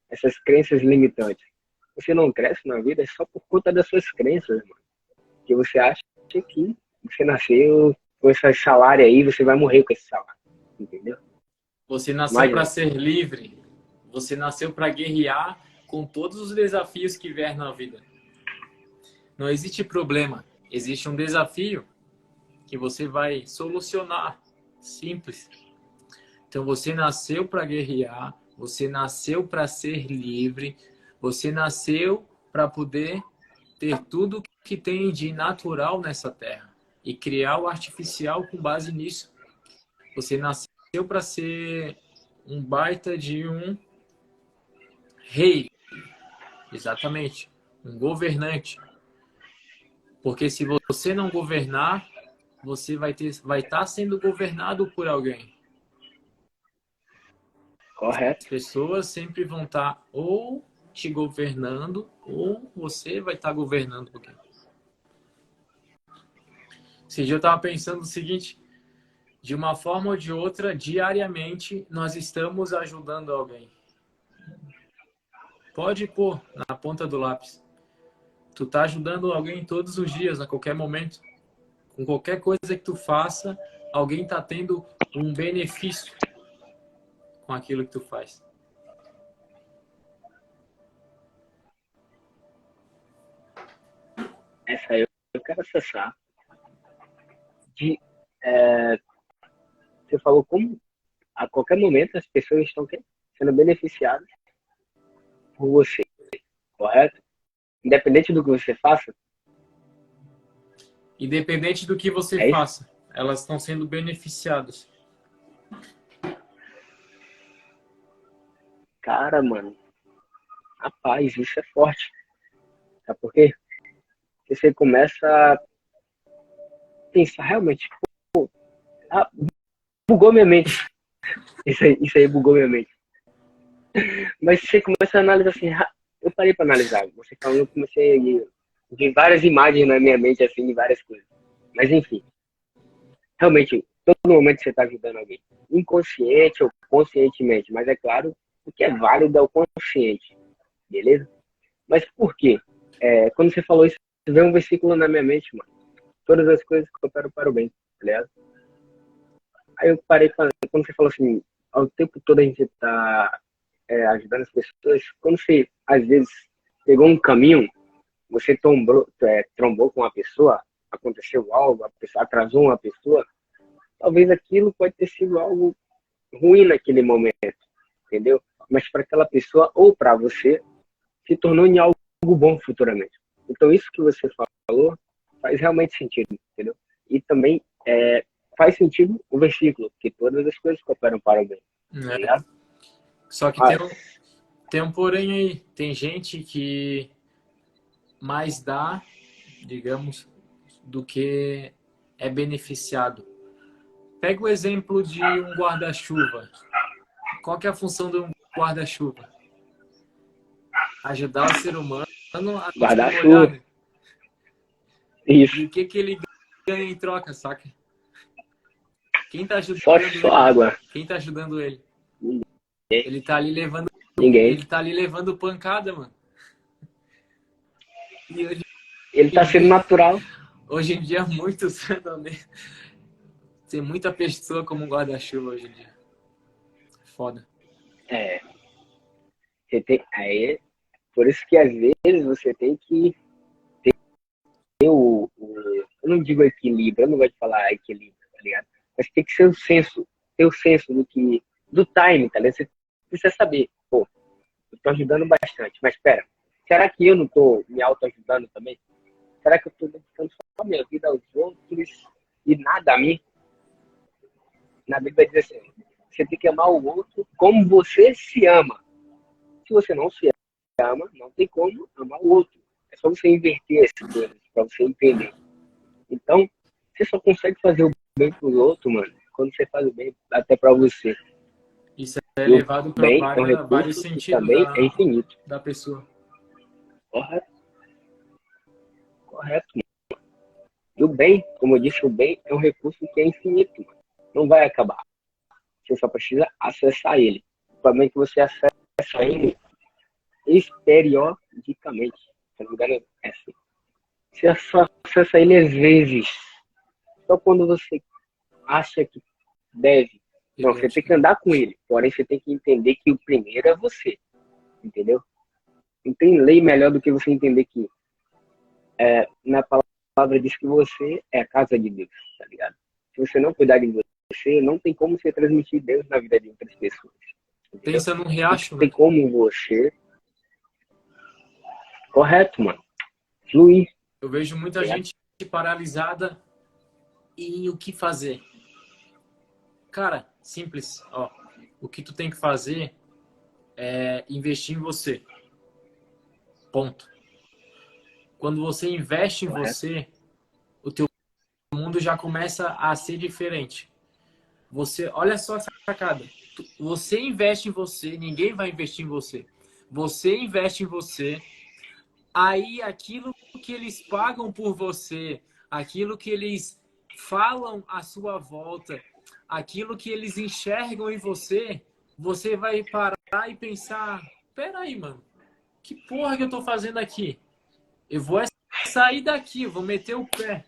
essas crenças limitantes. Você não cresce na vida só por conta das suas crenças, mano. Que você acha que você nasceu com esse salário aí, você vai morrer com esse salário, entendeu? Você nasceu para Imagina. ser livre. Você nasceu para guerrear com todos os desafios que vier na vida. Não existe problema. Existe um desafio que você vai solucionar. Simples. Então você nasceu para guerrear, você nasceu para ser livre, você nasceu para poder ter tudo que tem de natural nessa terra e criar o artificial com base nisso. Você nasceu para ser um baita de um rei, exatamente, um governante. Porque se você não governar, você vai estar sendo governado por alguém. As Correto. pessoas sempre vão estar ou te governando ou você vai estar governando alguém. Esse dia eu estava pensando o seguinte, de uma forma ou de outra, diariamente, nós estamos ajudando alguém. Pode pôr na ponta do lápis. Tu tá ajudando alguém todos os dias, a qualquer momento. Com qualquer coisa que tu faça, alguém tá tendo um benefício com aquilo que tu faz. Essa aí eu quero acessar. De, é, você falou como a qualquer momento as pessoas estão sendo beneficiadas por você, correto? Independente do que você faça, Independente do que você é isso? faça, elas estão sendo beneficiadas. Cara, mano, rapaz, isso é forte. Sabe por quê? Porque você começa a pensar realmente, ah, bugou minha mente. Isso aí bugou minha mente. Mas você começa a analisar assim, eu parei para analisar. Você falando, eu comecei a ver várias imagens na minha mente, assim, de várias coisas. Mas enfim, realmente, todo momento você está ajudando alguém. Inconsciente ou conscientemente. Mas é claro, o que é válido é o consciente. Beleza? Mas por quê? Quando você falou isso, veio um versículo na minha mente, mano. Todas as coisas cooperam para o bem, tá ligado? Aí eu parei, quando você falou assim, ao tempo todo a gente tá ajudando as pessoas, quando você, às vezes, pegou um caminho, você trombou com uma pessoa, aconteceu algo, a pessoa atrasou uma pessoa, talvez aquilo pode ter sido algo ruim naquele momento, entendeu? Mas para aquela pessoa ou para você, se tornou em algo bom futuramente. Então, isso que você falou faz realmente sentido, entendeu? E também faz sentido o versículo, que todas as coisas cooperam para o bem, tá né? ligado? Só que Mas, tem um porém aí. Tem gente que mais dá, digamos, do que é beneficiado. Pega o exemplo de um guarda-chuva. Qual que é a função de um guarda-chuva? Ajudar o ser humano a não se molhar, guarda-chuva, né? isso, E o que ele ganha em troca, saca? Quem tá ajudando só ele? água. Quem tá ajudando ele? Ninguém. Ele tá ali levando, Ninguém. ele tá ali levando pancada, mano. E hoje Ele em está sendo dia, natural. hoje em dia muitos tem muita pessoa como guarda-chuva hoje em dia. Foda. É, você tem, aí, por isso que às vezes você tem que ter eu não digo equilíbrio, eu não gosto de falar equilíbrio, tá ligado? Mas tem que ser o senso, ter o senso do time, tá ligado? Você precisa saber, pô, eu tô ajudando bastante, mas espera, será que eu não tô me auto-ajudando também? Será que eu tô dedicando só a minha vida aos outros e nada a mim? Na Bíblia diz assim, você tem que amar o outro como você se ama. Se você não se ama, não tem como amar o outro. É só você inverter as coisas para você entender. Então, você só consegue fazer o bem pro outro, mano, quando você faz o bem até para você. Isso é E o levado para bem é um vários recurso que sentidos também é infinito. da pessoa. Correto? Correto. E o bem, como eu disse, o bem é um recurso que é infinito, mano. Não vai acabar. Você só precisa acessar ele. O problema é que você acessa ele periodicamente. Se não me engano, é assim. Você só acessa ele às vezes. Só quando você acha que deve. Não, você tem que andar com ele. Porém, você tem que entender que o primeiro é você. Entendeu? Não tem lei melhor do que você entender que na palavra diz que você é a casa de Deus, tá ligado? Se você não cuidar de você, não tem como você transmitir Deus na vida de outras pessoas. Entendeu? Pensa num Não riacho, tem né? como você. Correto, mano. Fluir. Eu vejo Tá muita ligado? gente paralisada em o que fazer. Cara, simples, ó. O que tu tem que fazer é investir em você. Ponto. Quando você investe em Correto. você, o teu mundo já começa a ser diferente. Você, olha só essa sacada. Você investe em você, ninguém vai investir em você. Você investe em você, aí aquilo que eles pagam por você, aquilo que eles falam à sua volta, aquilo que eles enxergam em você, você vai parar e pensar: peraí, mano, que porra que eu tô fazendo aqui? Eu vou sair daqui, eu vou meter o pé.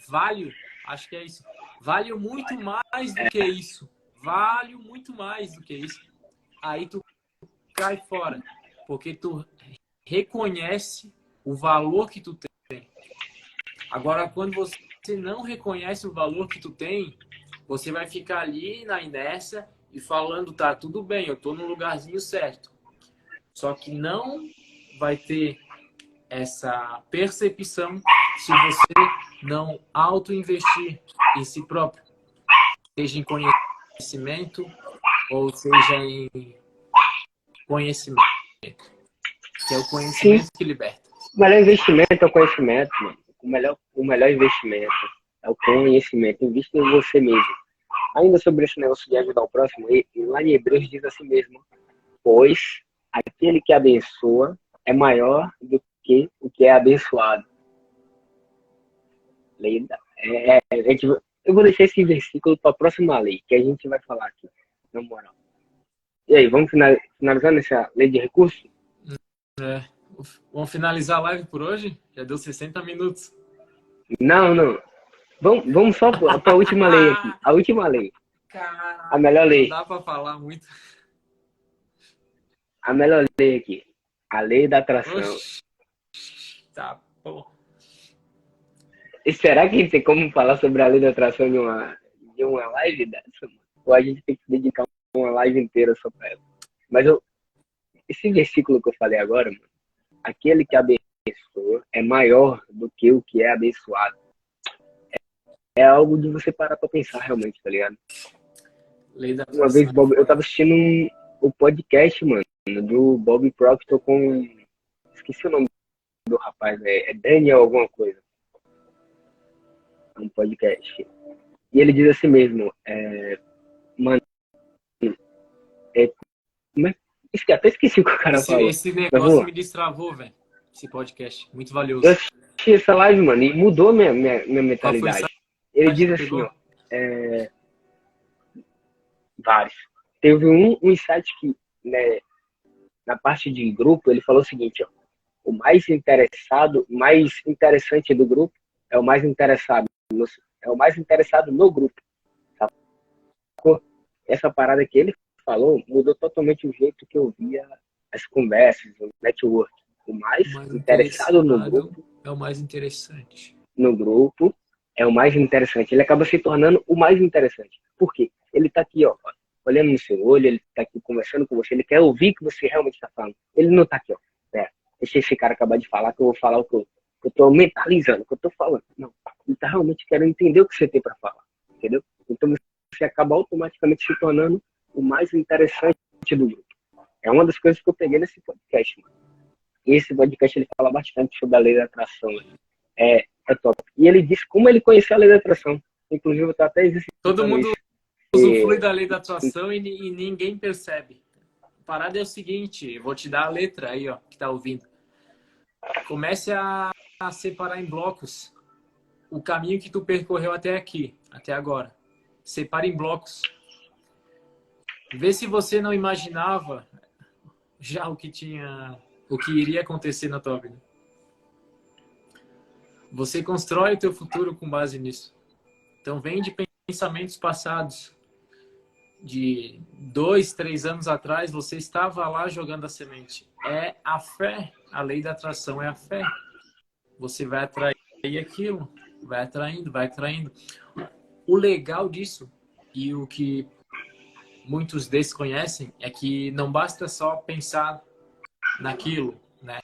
Valho, acho que é isso. Valho muito mais do que isso. Valho muito mais do que isso. Aí tu cai fora, porque tu reconhece o valor que tu tem. Agora, quando você não reconhece o valor que tu tem, você vai ficar ali na inércia e falando: tá, tudo bem, eu tô no lugarzinho certo. Só que não vai ter essa percepção se você não auto-investir em si próprio, seja em conhecimento ou seja em conhecimento, que é o Sim. conhecimento que liberta. O melhor investimento é o conhecimento, mano. O melhor investimento é o conhecimento. Invista em você mesmo. Ainda sobre esse negócio de ajudar o próximo, lá em Hebreus diz assim mesmo: pois aquele que abençoa é maior do que o que é abençoado. Eu vou deixar esse versículo para a próxima lei, que a gente vai falar aqui, na moral. E aí, vamos finalizando essa lei de recursos? É. Vamos finalizar a live por hoje? Já deu 60 minutos. Não, não. Vamos só para a última lei aqui. A última lei. A Caraca, melhor não lei. dá para falar muito. A melhor lei aqui. A lei da atração. Oxi, tá bom. E será que tem como falar sobre a lei da atração de uma live dessa, mano? Ou a gente tem que dedicar uma live inteira só pra ela? Mas esse versículo que eu falei agora, mano, aquele que abençoa é maior do que o que é abençoado. É algo de você parar pra pensar realmente, tá ligado? Lei da Uma atração vez, é Bob, eu foda. tava assistindo o podcast, mano, do Bob Proctor com. Esqueci o nome do rapaz, é Daniel alguma coisa. É um podcast. E ele diz assim mesmo, mano, é, como é, até esqueci o que o cara falou. Esse Mas vamos negócio lá. me destravou, velho. Esse podcast. Muito Eu valioso. assisti essa live, mano, e mudou minha Qual foi o mentalidade. site Ele que diz tu assim, pegou? ó, vários. Teve um insight que, né, na parte de grupo, ele falou o seguinte, ó, o mais interessante do grupo é o mais interessado é o mais interessado no grupo. Sacou? Essa parada que ele falou mudou totalmente o jeito que eu via as conversas, o network. O mais O mais interessado interessado é o mais interessante. no grupo é o mais interessante. Ele acaba se tornando o mais interessante. Por quê? Ele tá aqui, ó, olhando no seu olho, ele tá aqui conversando com você, ele quer ouvir o que você realmente está falando. Ele não tá aqui, ó. Deixa esse cara acabar de falar que eu vou falar o que eu tô mentalizando, o que eu tô falando. Não. Ele tá realmente querendo entender o que você tem para falar. Entendeu? Então você acaba automaticamente se tornando o mais interessante do grupo. É uma das coisas que eu peguei nesse podcast, mano. E esse podcast ele fala bastante sobre a lei da atração. É top. E ele disse como ele conheceu a lei da atração. Inclusive, eu estou até Todo exercitando mundo isso. usufrui E, da lei da atração e ninguém percebe. A parada é o seguinte, vou te dar a letra aí, ó, que tá ouvindo. Comece a separar em blocos o caminho que tu percorreu até aqui, até agora. Separa em blocos. Vê se você não imaginava já o que iria acontecer na tua vida. Você constrói o teu futuro com base nisso. Então vem de pensamentos passados. De 2, 3 anos atrás, você estava lá jogando a semente. É a fé, a lei da atração é a fé. Você vai atrair aquilo, vai atraindo, vai atraindo. O legal disso, e o que muitos desconhecem, é que não basta só pensar naquilo, né?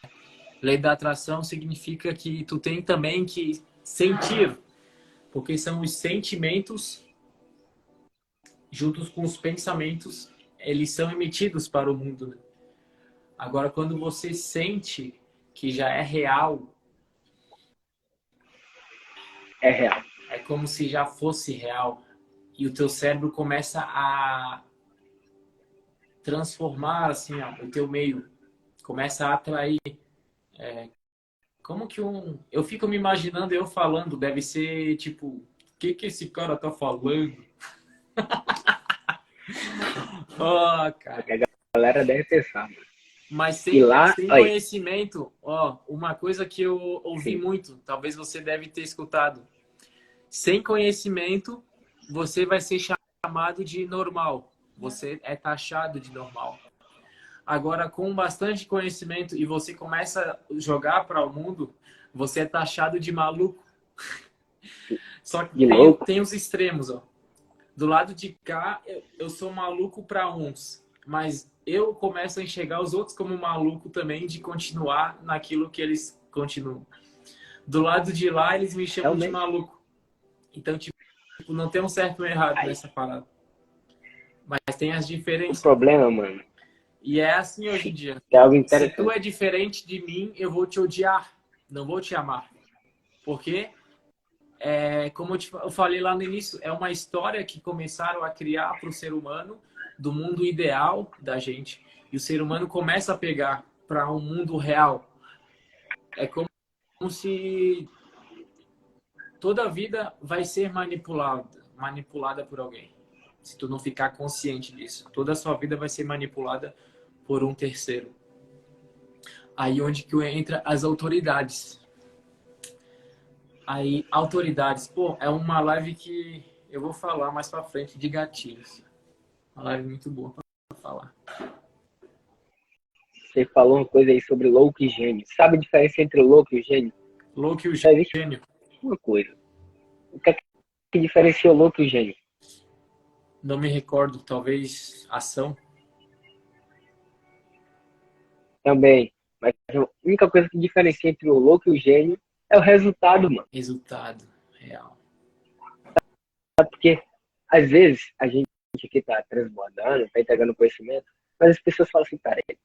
Lei da atração significa que tu tem também que sentir, porque são os sentimentos juntos com os pensamentos, eles são emitidos para o mundo, né? Agora, quando você sente que já é real, é real. é como se já fosse real. E o teu cérebro começa a transformar assim, ó, o teu meio. Começa a atrair. Como que eu fico me imaginando eu falando, deve ser tipo, o que esse cara tá falando? Oh, É o cara. que a galera deve pensar, mano. Mas E lá, sem aí, conhecimento, ó, uma coisa que eu ouvi sim, muito, talvez você deve ter escutado. Sem conhecimento, você vai ser chamado de normal. Você é taxado de normal. Agora, com bastante conhecimento e você começa a jogar para o mundo, você é taxado de maluco. Só que de louco, tem os extremos, ó. Do lado de cá, eu sou maluco para uns, mas eu começo a enxergar os outros como maluco também de continuar naquilo que eles continuam. Do lado de lá, eles me chamam de realmente. maluco. Então, tipo, não tem um certo e um errado Aí, nessa parada. Mas tem as o diferenças. problema, mano, E é assim hoje em sim, dia. é algo Se tu interessante. é diferente de mim, eu vou te odiar. Não vou te amar. Porque, como eu falei lá no início, é uma história que começaram a criar para o ser humano do mundo ideal da gente. E o ser humano começa a pegar para um mundo real. É como se toda a vida vai ser manipulada por alguém. Se tu não ficar consciente disso, toda a sua vida vai ser manipulada por um terceiro. Aí onde que entra as autoridades. Aí autoridades, pô, é uma live que eu vou falar mais pra frente de gatilhos. Uma live muito boa pra falar. Você falou uma coisa aí sobre louco e gênio. Sabe a diferença entre louco e gênio? Louco e o Já existe gênio. uma coisa. O que é que diferencia o louco e o gênio? Não me recordo, talvez ação, Também. Mas a única coisa que diferencia entre o louco e o gênio é o resultado, mano. resultado real. Porque, às vezes, a gente aqui tá transbordando, tá entregando conhecimento, mas as pessoas falam assim, cara, eu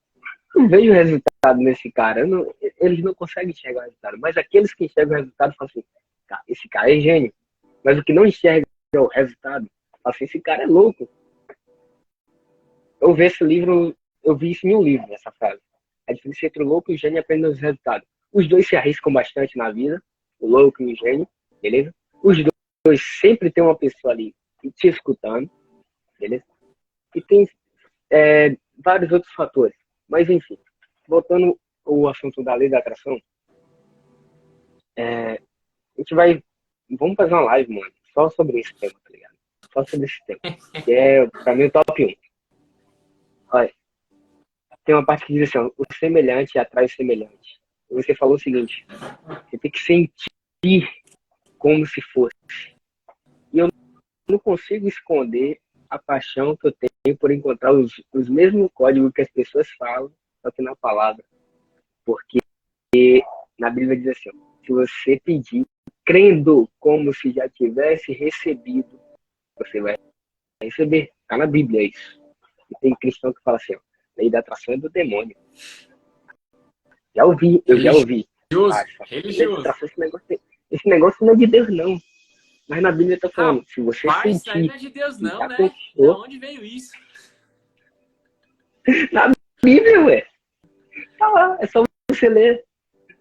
não vejo resultado nesse cara. Eles não conseguem enxergar o resultado. Mas aqueles que enxergam o resultado falam assim, cara, esse cara é gênio. Mas o que não enxerga o resultado, fala assim, esse cara é louco. Eu vi esse livro, eu vi isso em um livro, essa frase. A diferença entre o louco e o gênio é apenas os resultados. Os dois se arriscam bastante na vida, o louco e o gênio, beleza? Os dois sempre tem uma pessoa ali te escutando, beleza? E tem vários outros fatores. Mas, enfim, voltando ao assunto da lei da atração, a gente vai. Vamos fazer uma live, mano, só sobre esse tema, tá ligado? Só sobre esse tema. Que é, pra mim, o top 1. Olha, tem uma parte que diz assim, ó, o semelhante atrai o semelhante. E você falou o seguinte, você tem que sentir como se fosse. E eu não consigo esconder a paixão que eu tenho por encontrar os mesmos códigos que as pessoas falam, só que na palavra. Porque na Bíblia diz assim, ó, se você pedir, crendo como se já tivesse recebido, você vai receber. Está na Bíblia isso. E tem cristão que fala assim, ó, lei da atração é do demônio. Eu já ouvi. Religioso, Lei da religioso. atração, esse negócio não é de Deus, não. Mas na Bíblia está falando, se você Rapaz, isso aí sentir não é de Deus que não, já né? Da conquistou, onde veio isso? na Bíblia, ué. Tá lá, é só você ler.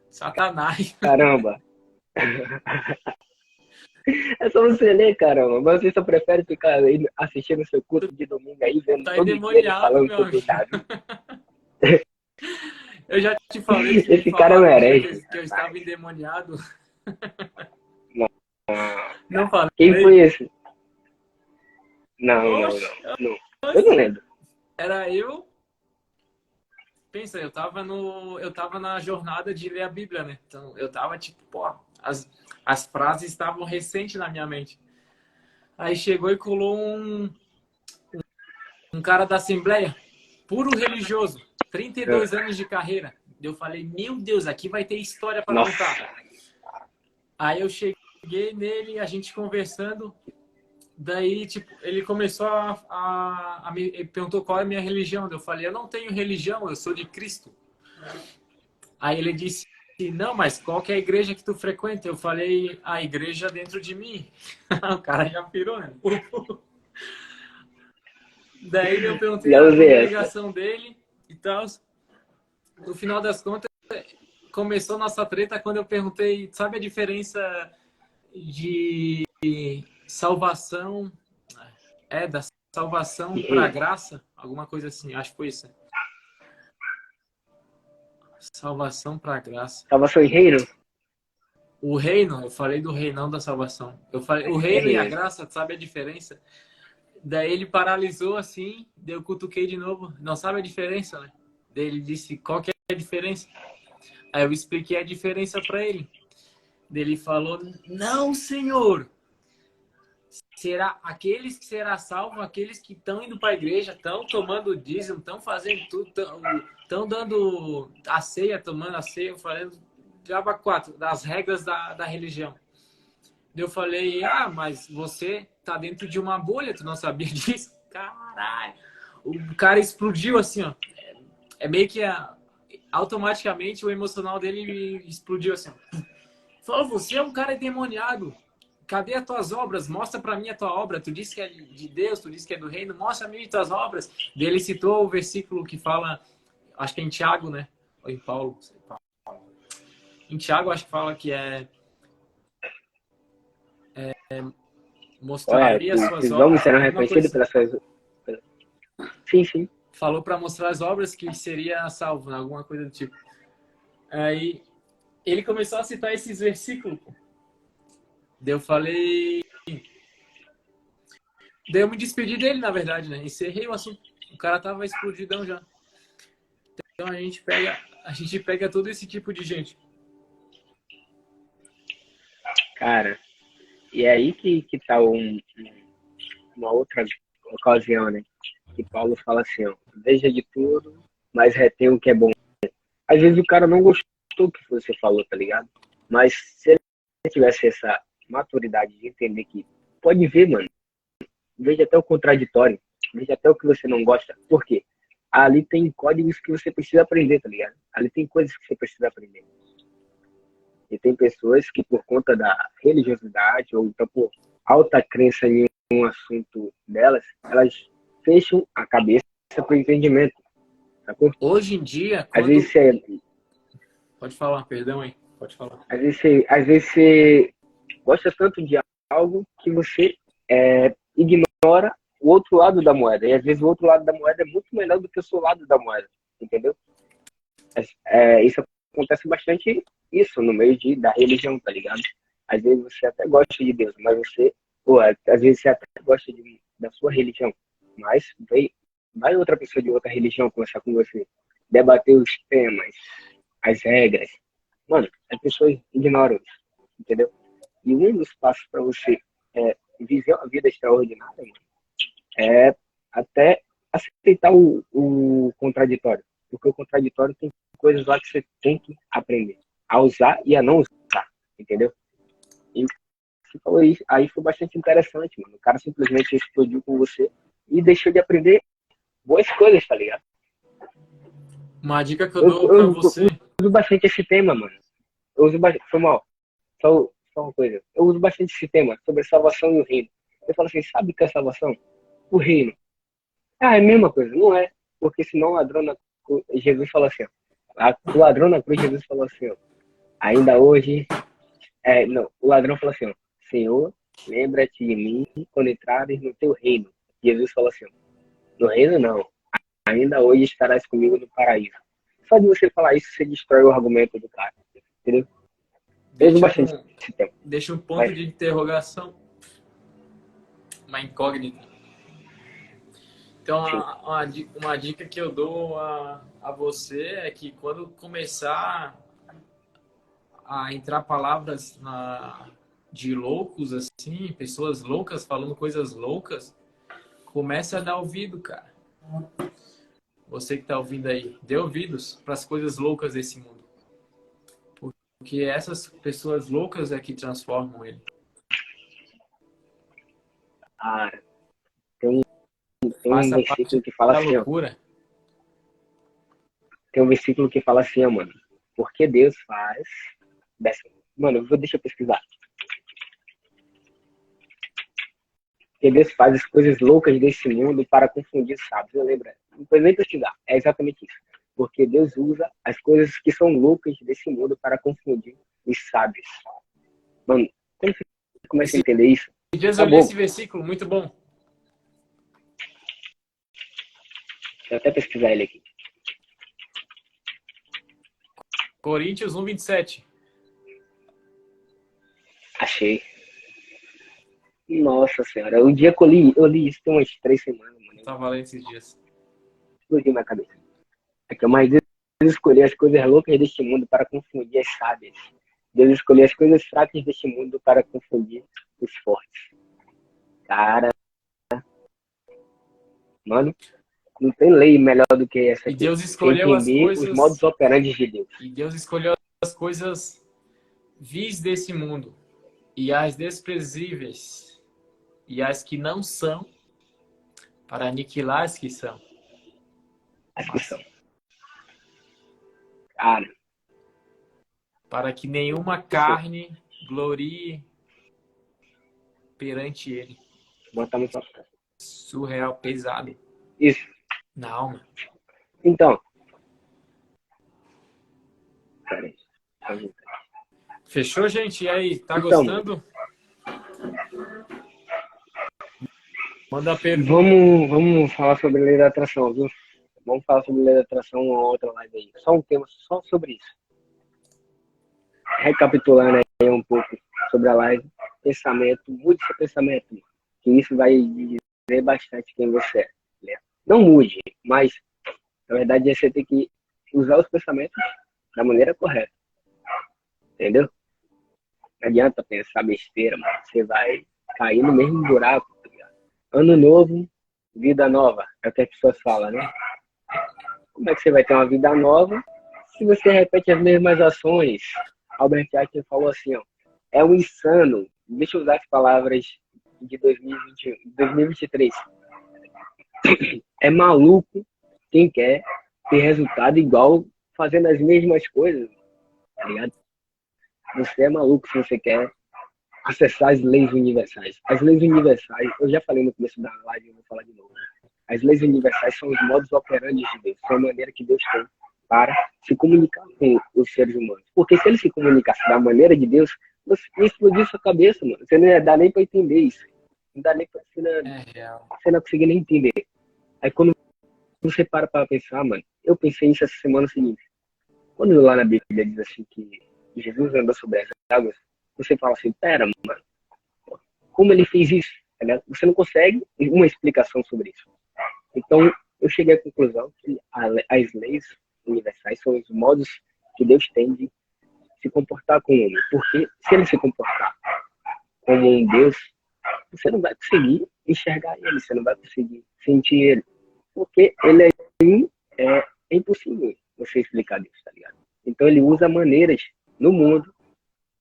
Satanás. Caramba. É só você ler, caramba. Mas você só prefere ficar aí assistindo seu culto de domingo aí, vendo Tá todo dia ele endemoniado, falando meu sobre o amigo. Davi. Eu já te falei que Esse cara é um falaram um dia que herege, que eu estava rapaz. endemoniado. Não, Não quem foi falei? esse? Não, não, Oxe, não. Não. Eu não lembro. era eu. Pensa, eu tava na jornada de ler a Bíblia, né? Então eu tava tipo, pô, as frases estavam recentes na minha mente. Aí chegou e colou um cara da Assembleia, puro religioso, 32 anos de carreira. Eu falei, meu Deus, aqui vai ter história para Nossa. contar. Aí eu cheguei nele, a gente conversando, daí tipo, ele começou ele perguntou qual é a minha religião. Eu falei, eu não tenho religião, eu sou de Cristo. Aí ele disse, não, mas qual que é a igreja que tu frequenta? Eu falei, a igreja dentro de mim. O cara já pirou, né? Daí eu perguntei Já a usei essa. congregação dele e tal. No final das contas, começou nossa treta quando eu perguntei, sabe a diferença de salvação, da salvação para graça? Alguma coisa assim, acho que foi isso. Salvação para graça. Salvação e reino? O reino, eu falei do reinão da salvação. Eu falei, o É reino e a reino. graça, sabe a diferença? Daí ele paralisou assim, daí eu cutuquei de novo. Não sabe a diferença, né? Daí ele disse, qual que é a diferença? Aí eu expliquei a diferença para ele. Daí ele falou, não, senhor. Será aqueles que será salvo, aqueles que estão indo para a igreja, estão tomando dízimo, estão fazendo tudo, estão dando a ceia, tomando a ceia, falando diabo 4, das regras da religião. Eu falei, mas você tá dentro de uma bolha, tu não sabia disso? Caralho! O cara explodiu assim, ó. É meio que automaticamente o emocional dele explodiu assim. Falou, você é um cara endemoniado. Cadê as tuas obras? Mostra para mim a tua obra. Tu disse que é de Deus, tu disse que é do reino. Mostra para mim as tuas obras. E ele citou o versículo que fala, acho que é em Tiago, né? Ou em Paulo. Em Tiago, acho que fala que Olha, mostraria as suas os homens obras. serão Alguma coisa reconhecidos assim. pelas suas... Sim, sim. Falou para mostrar as obras que seria salvo, né? Alguma coisa do tipo. Aí ele começou a citar esses versículos. Daí eu falei. Daí eu me despedi dele, na verdade, né? Encerrei o assunto. O cara tava explodidão já. Então a gente pega todo esse tipo de gente. Cara, e é aí que tá uma outra ocasião, né? Que Paulo fala assim, ó, veja de tudo, mas retém o que é bom. Às vezes o cara não gostou do que você falou, tá ligado? Mas se ele tivesse essa maturidade de entender que pode ver, mano, veja até o contraditório, veja até o que você não gosta. Por quê? Ali tem códigos que você precisa aprender, tá ligado? Ali tem coisas que você precisa aprender. E tem pessoas que, por conta da religiosidade ou então por alta crença em um assunto delas, elas fecham a cabeça para o entendimento, sacou? Hoje em dia, Às vezes quando. você, Pode falar, perdão aí. Pode falar. às vezes você gosta tanto de algo que você ignora o outro lado da moeda. E às vezes o outro lado da moeda é muito melhor do que o seu lado da moeda, entendeu? Isso acontece bastante isso no meio da religião, tá ligado? Às vezes você até gosta de Deus, mas às vezes você até gosta da sua religião, mas vai outra pessoa de outra religião conversar com você, debater os temas, as regras. Mano, as pessoas ignoram isso, entendeu? E um dos passos para você viver uma vida extraordinária, mano, é até aceitar o contraditório. Porque o contraditório tem coisas lá que você tem que aprender a usar e a não usar, entendeu? E você falou isso, aí foi bastante interessante, mano. O cara simplesmente explodiu com você e deixou de aprender boas coisas, tá ligado? Uma dica que eu Eu, dou pra eu você. uso bastante esse tema, mano. Eu uso bastante. Foi mal. Só uma coisa. Eu uso bastante esse tema sobre a salvação e o reino. Eu falo assim, sabe o que é salvação? O reino. Ah, é a mesma coisa, não é? Porque senão o ladrão na cruz, Jesus falou assim, ó, o ladrão na cruz, Jesus falou assim, ó, ainda hoje, não, o ladrão falou assim, ó, Senhor, lembra-te de mim quando entrares no teu reino. Jesus falou assim, ó, no reino não, ainda hoje estarás comigo no paraíso. Só de você falar isso, você destrói o argumento do cara, entendeu? Eu uso Deixa bastante um, esse tempo, deixa um ponto mas, de interrogação, uma incógnita. Então, sim, uma dica que eu dou a você é que quando começar a entrar palavras de loucos, assim, pessoas loucas falando coisas loucas, comece a dar ouvido, cara. Você que tá ouvindo aí, dê ouvidos para as coisas loucas desse mundo. Porque essas pessoas loucas é que transformam ele. ah, tem um Faça parte versículo que fala da assim, ó, loucura. tem um versículo que fala assim, ó, mano, porque Deus faz, mano, deixa eu pesquisar. Que Deus faz as coisas loucas desse mundo para confundir sábios. Eu lembro, não foi nem pesquisar, é exatamente isso. Porque Deus usa as coisas que são loucas desse mundo para confundir os sábios. Mano, quando você começa a Esses entender isso, dias eu li esse acabou. versículo, muito bom. Deixa eu até pesquisar ele aqui. Coríntios 1:27. Achei. Nossa senhora, o dia que eu li isso tem umas 3 semanas, mano. Tá valendo esses dias. Explodiu minha cabeça. É que mais Deus escolheu as coisas loucas deste mundo para confundir as sábias. Deus escolheu as coisas fracas deste mundo para confundir os fortes. Cara, mano, não tem lei melhor do que essa E aqui. Deus Você escolheu as entender os coisas, modos operantes de Deus. e Deus escolheu as coisas vis desse mundo e as desprezíveis e as que não são para aniquilar as que são. As que são. Cara, Para que nenhuma isso, carne glorie perante ele. botar muito pra frente. Surreal, pesado Isso. na alma. Então, peraí. Fechou, gente? E aí, tá Então, mano, gostando? Manda uma pergunta. vamos falar sobre a lei da atração, viu? Vamos falar sobre a lei da atração uma outra live aí. Só um tema só sobre isso. Recapitulando aí um pouco sobre a live. Pensamento, mude seu pensamento, mano, que isso vai dizer bastante quem você é. Né? Não mude, mas na verdade você tem que usar os pensamentos da maneira correta. Entendeu? Não adianta pensar besteira, mano. Você vai cair no mesmo buraco, tá ligado? Ano novo, vida nova. É o que as pessoas falam, né? Como é que você vai ter uma vida nova se você repete as mesmas ações? Albert Einstein falou assim, ó. É um insano. Deixa eu usar as palavras de 2020, 2023. É maluco quem quer ter resultado igual fazendo as mesmas coisas, tá ligado? Você é maluco se você quer acessar as leis universais. As leis universais, eu já falei no começo da live, eu vou falar de novo. As leis universais são os modos operantes de Deus, são a maneira que Deus tem para se comunicar com os seres humanos. Porque se ele se comunicasse da maneira de Deus, você ia explodir sua cabeça, mano. Você não ia dar nem para entender isso. Não dá nem pra, É real. você não conseguir nem entender. Aí quando você para pensar, mano, eu pensei nisso essa semana seguinte. Quando lá na Bíblia diz assim que Jesus andou sobre as águas, você fala assim, pera, mano, como ele fez isso? Você não consegue uma explicação sobre isso. Então, eu cheguei à conclusão que as leis universais são os modos que Deus tem de se comportar com o homem. Porque se ele se comportar como um Deus, você não vai conseguir enxergar ele, você não vai conseguir sentir ele. Porque ele é impossível você explicar Deus, tá ligado? Então, ele usa maneiras no mundo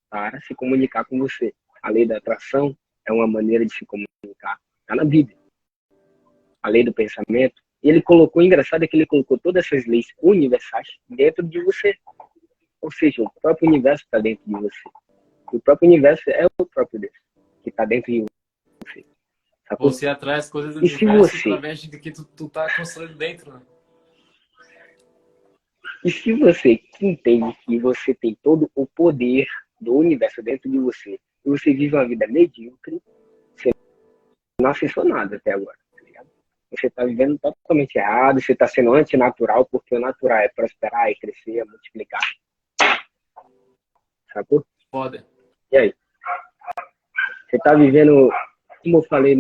para se comunicar com você. A lei da atração é uma maneira de se comunicar. Está na Bíblia. A lei do pensamento. E ele colocou, engraçado é que ele colocou todas essas leis universais dentro de você. Ou seja, o próprio universo está dentro de você. O próprio universo é o próprio Deus, que está dentro de você. Sacou? Você atrai as coisas do E se universo você, através de que tu tá construindo dentro, né? e se você entende que você tem todo o poder do universo dentro de você, e você vive uma vida medíocre, você não acessou nada até agora. Tá ligado? Você está vivendo totalmente errado, você está sendo antinatural, porque o natural é prosperar, é crescer, é multiplicar. Sacou? Foda. E aí? Você está vivendo, como eu falei,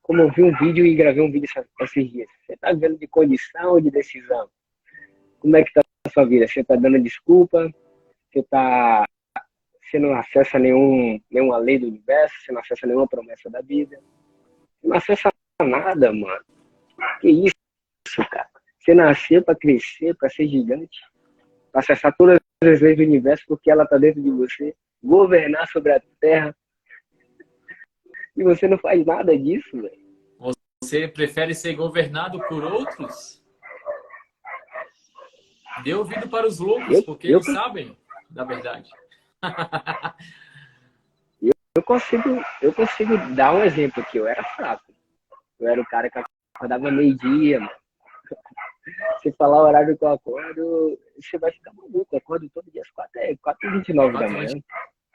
como eu vi um vídeo e gravei um vídeo esses dias. Você está vivendo de condição ou de decisão? Como é que está a sua vida? Você está dando desculpa? Você não acessa nenhuma lei do universo? Você não acessa nenhuma promessa da vida? Você não acessa nada, mano. Que isso, cara? Você nasceu para crescer, para ser gigante, para acessar todas as leis do universo, porque ela está dentro de você, governar sobre a Terra. E você não faz nada disso, velho. Você prefere ser governado por outros? Dê ouvido para os loucos, porque eles sabem da verdade. Eu consigo dar um exemplo aqui. Eu era fraco. Eu era o cara que acordava meio-dia, mano. Se falar o horário que eu acordo, você vai ficar maluco. Eu acordo todo dia às 4h29 da manhã.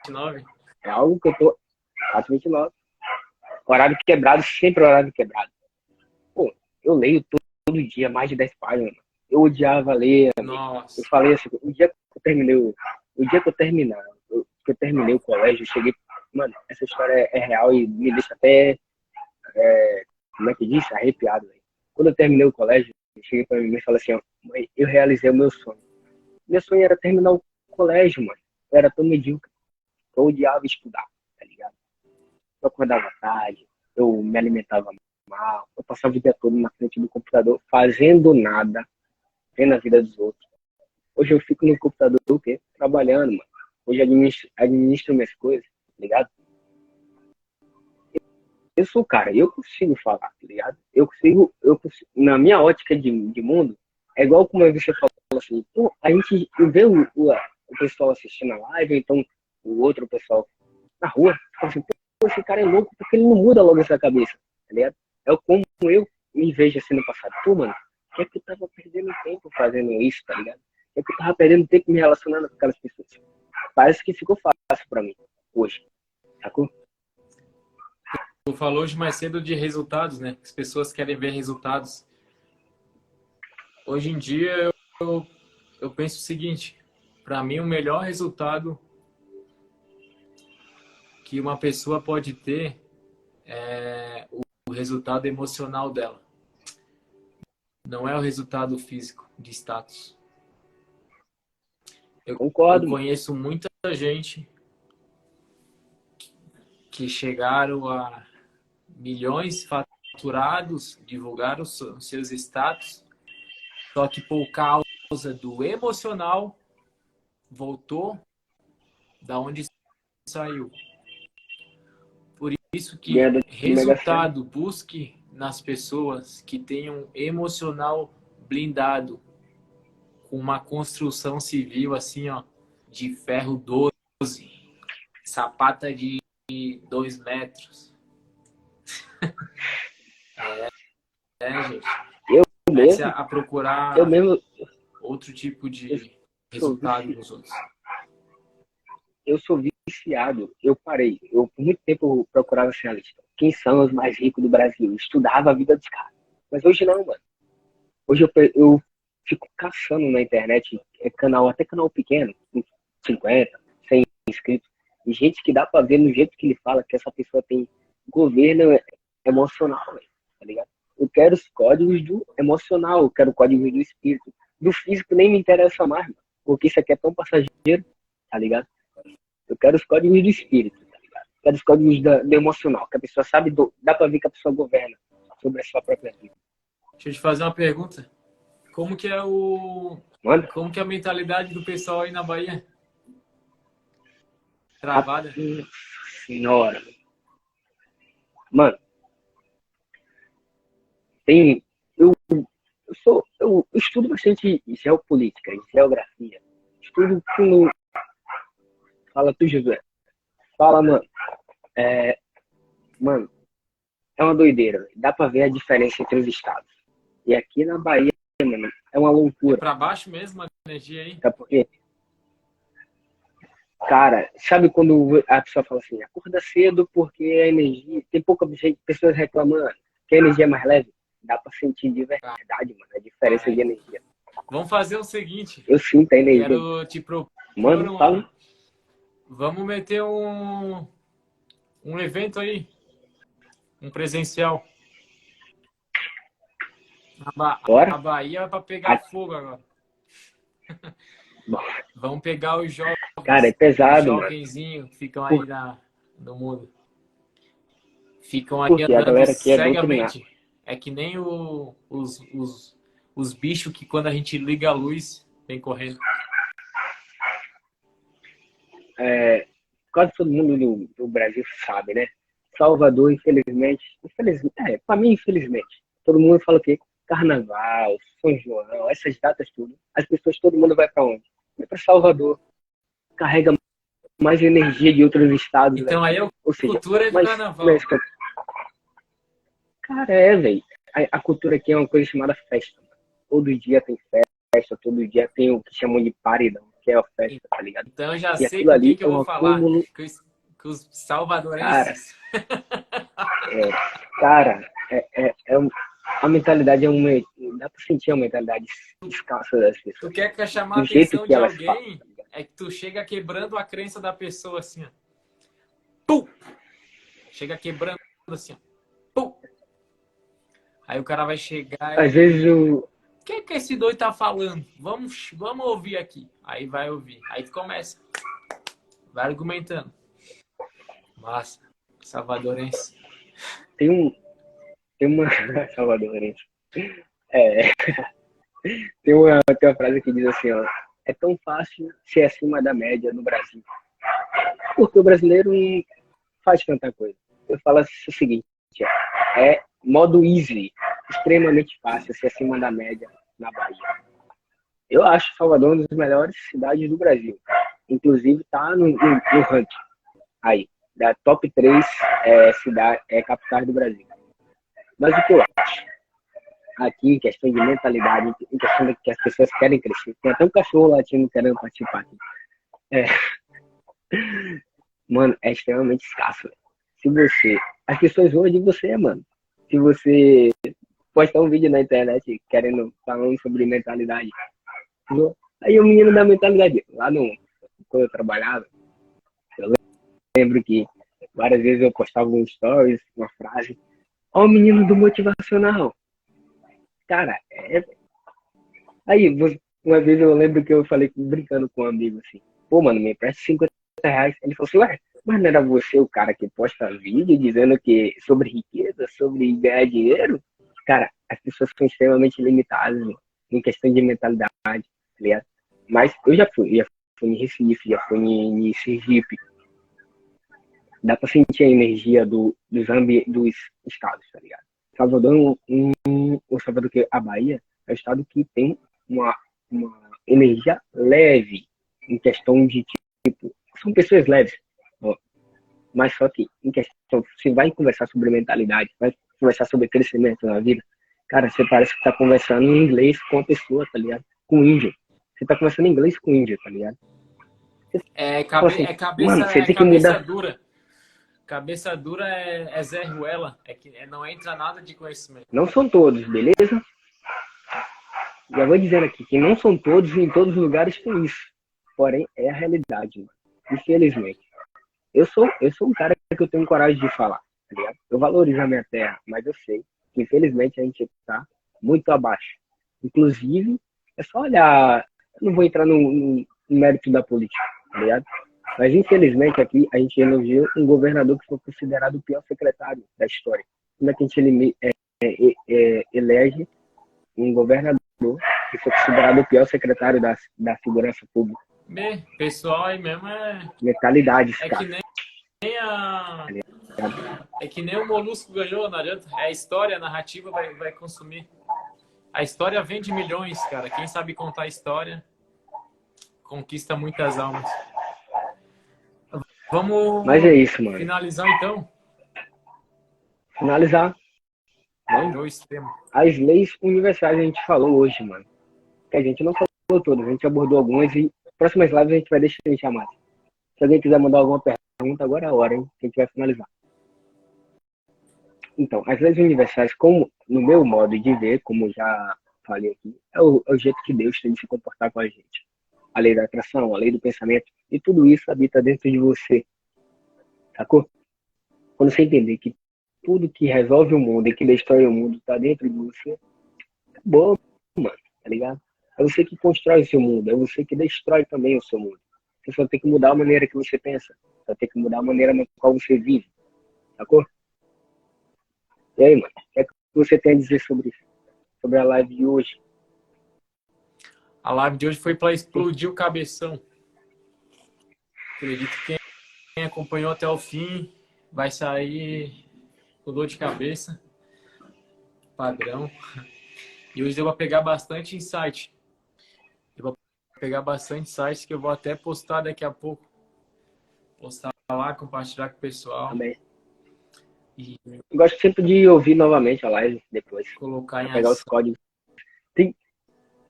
4h29? É algo que eu tô... 4h29. Horário quebrado, sempre horário quebrado. Pô, eu leio todo dia mais de 10 páginas. Mano. Eu odiava ler. Nossa. Eu falei assim, o dia que eu terminei o colégio, eu cheguei... Mano, essa história é real e me deixa até... como é que diz? Arrepiado. Véio. Quando eu terminei o colégio, eu cheguei pra mim e falei assim, ó, mãe, eu realizei o meu sonho. Meu sonho era terminar o colégio, mano. Eu era tão medíocre. Eu odiava estudar, tá ligado? Eu acordava tarde, eu me alimentava mal, eu passava o dia todo na frente do computador, fazendo nada, vendo a vida dos outros. Hoje eu fico no computador, o quê? Trabalhando, mano. Hoje administro minhas coisas, tá ligado? Eu sou o cara, eu consigo falar, tá ligado? Eu consigo na minha ótica de mundo, é igual como você falou assim, pô, a gente vê o pessoal assistindo a live, então o outro pessoal na rua, fala assim, pô, esse cara é louco, porque ele não muda logo essa cabeça, tá ligado? É como eu me vejo assim no passado, pô, mano, que é que eu tava perdendo tempo fazendo isso, tá ligado? Que é que eu tava perdendo tempo me relacionando com aquelas pessoas. Parece que ficou fácil pra mim, hoje, sacou? Tu falou hoje mais cedo de resultados, né? As pessoas querem ver resultados. Hoje em dia, eu penso o seguinte. Para mim, o melhor resultado que uma pessoa pode ter é o resultado emocional dela. Não é o resultado físico, de status. Eu Concordo, mano. conheço muita gente que chegaram a milhões faturados, divulgaram os seus status, só que por causa do emocional, voltou da onde saiu. Por isso que Ganhador de Mega Sena. resultado, busque nas pessoas que tenham emocional blindado, com uma construção civil assim, ó, de ferro 12, sapata de 2 metros. Gente. Eu Comece mesmo, a procurar eu mesmo outro tipo eu de sou, resultado nos outros. eu sou viciado. Eu parei. Eu, por muito tempo, eu procurava assim, a lista. Quem são os mais ricos do Brasil? Eu estudava a vida dos caras. Mas hoje não, mano. Hoje eu fico caçando na internet, até canal pequeno, com 50, 100 inscritos, e gente que dá pra ver no jeito que ele fala que essa pessoa tem governo emocional, véio, tá ligado? Eu quero os códigos do emocional, eu quero códigos do espírito. Do físico nem me interessa mais, mano, porque isso aqui é tão passageiro, tá ligado? Eu quero os códigos do espírito, tá ligado? Eu quero os códigos do emocional, que a pessoa sabe, dá pra ver que a pessoa governa sobre a sua própria vida. Deixa eu te fazer uma pergunta. Como que é Mano, como que é a mentalidade do pessoal aí na Bahia? Travada? senhora. Mano, tem. Eu estudo bastante geopolítica, geografia. Estudo com. Fala tu, Josué. Fala, mano. Mano, é uma doideira. Véio. Dá pra ver a diferença entre os estados. E aqui na Bahia, mano, é uma É loucura. pra baixo mesmo a energia aí? Sabe por quê? Cara, sabe quando a pessoa fala assim, acorda cedo porque a energia. Tem pouca gente, pessoas reclamando que a energia é mais leve. Dá pra sentir de verdade, mano, a diferença de energia. Vamos fazer o seguinte. Eu sinto a energia. Quero te propor Mano, fala. Vamos meter um evento aí. Um presencial. Bora? A Bahia vai pra pegar fogo agora. Bom, Vamos pegar os jovens. cara, é Os pesado, mano. jovenzinhos que ficam aí no mundo. Ficam aí Porque a andando galera aqui é doutrinada. cegamente. É que nem os bichos que quando a gente liga a luz, vem correndo. Quase todo mundo do Brasil sabe, né? Salvador, infelizmente, pra mim, infelizmente, todo mundo fala o quê? Carnaval, São João, essas datas tudo. As pessoas, todo mundo vai pra onde? Vai pra Salvador. Carrega mais energia de outros estados, Então velho. aí é Ou seja, cultura de mas, carnaval. mas cara, velho. A cultura aqui é uma coisa chamada festa. Mano. Todo dia tem festa, todo dia tem o que chamam de paredão, que é a festa, tá ligado? Então eu já E sei aquilo com quem ali que é eu um vou falar. acúmulo. Com os salvadorenses. Cara, a mentalidade é uma. Dá pra sentir a mentalidade escassa das Tu pessoas. quer chamar a Do jeito atenção que de elas falam. alguém, é que tu chega quebrando a crença da pessoa assim, ó. Pum! Chega quebrando assim, ó. Pum! Aí o cara vai chegar Às e... vezes O que esse doido tá falando? Vamos ouvir aqui. Aí vai ouvir. Aí tu começa. Vai argumentando. Massa. Salvadorense. tem uma. Salvadorense. É, tem uma frase que diz assim, ó. É tão fácil ser acima da média no Brasil. Porque o brasileiro não faz tanta coisa. Eu falo o seguinte, é modo easy, extremamente fácil ser acima da média na Bahia. Eu acho Salvador uma das melhores cidades do Brasil. Inclusive tá no ranking aí, da top 3 capitais do Brasil. Mas o que eu acho? Aqui, em questão de mentalidade, em questão de que as pessoas querem crescer. Tem até um cachorro latindo querendo participar aqui. Mano, é extremamente escasso. Se você... As pessoas vão de você, mano. Se você postar um vídeo na internet falando sobre mentalidade. Aí o menino da mentalidade, quando eu trabalhava, eu lembro que várias vezes eu postava um stories, uma frase, ó o menino do motivacional. Cara, Aí, uma vez eu lembro que eu falei brincando com um amigo assim, pô, mano, me empresta R$50. Ele falou assim, ué, Mas não era você o cara que posta vídeo dizendo que sobre riqueza, sobre ganhar dinheiro? Cara, as pessoas são extremamente limitadas, mano, em questão de mentalidade, tá ligado? Mas eu já fui em Recife, já fui em Sergipe. Dá pra sentir a energia dos estados, tá ligado? Salvador, o Salvador, que a Bahia, é o estado que tem uma energia leve em questão de tipo, são pessoas leves, ó. Mas só que em questão, você vai conversar sobre mentalidade, vai conversar sobre crescimento na vida, cara, você parece que tá conversando em inglês com a pessoa, tá ligado? Com índio. Você tá conversando em inglês com índio, tá ligado? Você fala assim, mano, você É tem que cabeça mudar. dura. Cabeça dura é Zé Ruela. Não entra nada de conhecimento. Não são todos, beleza? Já vou dizendo aqui que não são todos e em todos os lugares tem isso. Porém, é a realidade, mano. Infelizmente. Eu sou um cara que eu tenho coragem de falar, tá ligado? Eu valorizo a minha terra, mas eu sei que infelizmente a gente tá muito abaixo. Inclusive, é só olhar. Eu não vou entrar no mérito da política, tá ligado? Mas infelizmente aqui a gente elegeu um governador que foi considerado o pior secretário da história. Como é que a gente elege um governador que foi considerado o pior secretário da segurança pública? Pessoal aí mesmo Mentalidades, é que cara. nem a. É que nem o Molusco ganhou, não adianta. É a história, a narrativa vai consumir. A história vende milhões, cara. Quem sabe contar a história conquista muitas almas. Mas é Vamos isso, mano. finalizar então. Finalizar. Vamos. Virou extremo. As leis universais a gente falou hoje, mano. Que a gente não falou todas, a gente abordou algumas e próximas lives a gente vai deixar em chamada. Se alguém quiser mandar alguma pergunta, agora é a hora, hein? Que a gente vai finalizar. Então, as leis universais, como no meu modo de ver, como já falei aqui, é o jeito que Deus tem de se comportar com a gente. A lei da atração, a lei do pensamento, e tudo isso habita dentro de você, sacou? Quando você entender que tudo que resolve o mundo e que destrói o mundo está dentro de você, acabou, mano, tá ligado? É você que constrói o seu mundo, é você que destrói também o seu mundo. Você só tem que mudar a maneira que você pensa, só tem que mudar a maneira na qual você vive, sacou? E aí, mano, o que é que você tem a dizer sobre isso? Sobre a live de hoje? A live de hoje foi para explodir o cabeção. Acredito que quem acompanhou até o fim vai sair com dor de cabeça. Padrão. E hoje eu vou pegar bastante insight. Eu vou pegar bastante insights que eu vou até postar daqui a pouco. Postar lá, compartilhar com o pessoal. Também. E Eu gosto sempre de ouvir novamente a live depois. colocar em Pegar os ação. códigos.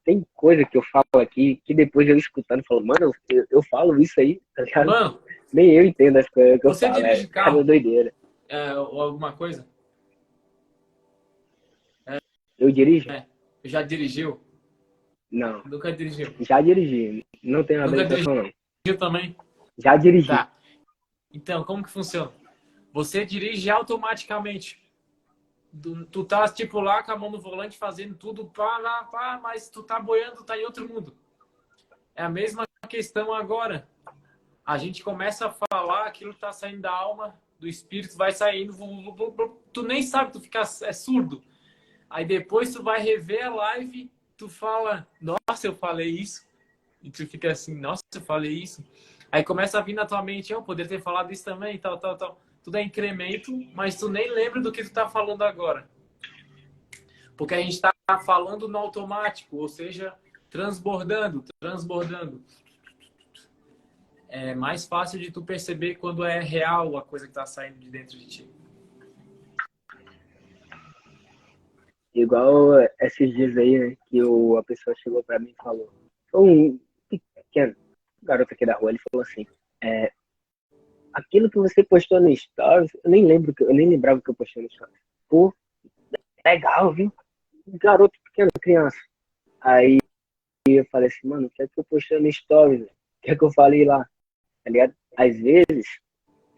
Tem coisa que eu falo aqui que depois eu escutando falo, mano, eu falo isso aí, tá ligado? Mano, Nem eu entendo as coisas que eu você falo. dirige Cada carro? doideira. Ou alguma coisa? Eu dirijo? Já dirigiu? Não. Nunca dirigiu. Já dirigi. Não tenho Nunca habilitação, não. dirigiu também? Já dirigi. Tá. Então, como que funciona? Você dirige automaticamente. Tu tá, tipo, lá com a mão no volante fazendo tudo, pá, mas tu tá boiando, tá em outro mundo. É a mesma questão agora. A gente começa a falar, aquilo que tá saindo da alma, do espírito, vai saindo, tu nem sabe, tu fica surdo. Aí depois tu vai rever a live, tu fala, nossa, eu falei isso. E tu fica assim, nossa, eu falei isso. Aí começa a vir na tua mente, eu poderia ter falado isso também, tal. Tudo é incremento, mas tu nem lembra do que tu tá falando agora. Porque a gente tá falando no automático, ou seja, transbordando. É mais fácil de tu perceber quando é real a coisa que tá saindo de dentro de ti. Igual esses dias aí, né, que a pessoa chegou pra mim e falou. Foi um pequeno garoto aqui da rua, ele falou assim, aquilo que você postou no Stories, eu nem lembrava que eu postei no Stories. Pô, legal, viu? Garoto pequeno, criança. Aí eu falei assim, mano, o que é que eu postei no Stories? O que é que eu falei lá? Tá ligado? Às vezes,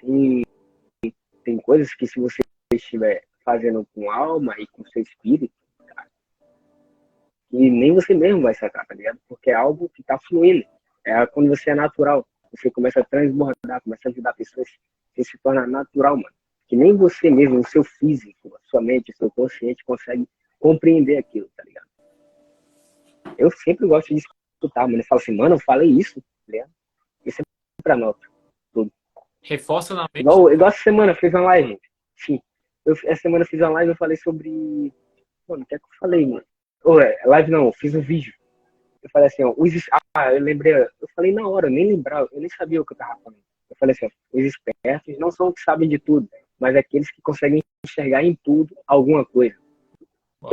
tem coisas que se você estiver fazendo com alma e com seu espírito, cara, e nem você mesmo vai sacar, tá ligado? Porque é algo que tá fluindo. É quando você é natural. você começa a transbordar, começa a ajudar pessoas, você se torna natural, mano. Que nem você mesmo, o seu físico, a sua mente, o seu consciente consegue compreender aquilo, tá ligado? Eu sempre gosto de escutar, mano. Eu falo assim, mano, eu falei isso, tá ligado? Eu sempre anoto tudo. Reforça na mente, né, Igual cara? essa semana eu fiz uma live. Sim. Essa semana eu fiz uma live e eu falei sobre. Mano, o que é que eu falei, mano? Live não, eu fiz um vídeo. Eu falei assim, ó, eu lembrei, eu falei na hora, eu nem lembrava, eu nem sabia o que eu tava falando. Eu falei assim, ó, os espertos não são os que sabem de tudo, mas aqueles que conseguem enxergar em tudo alguma coisa. Bom,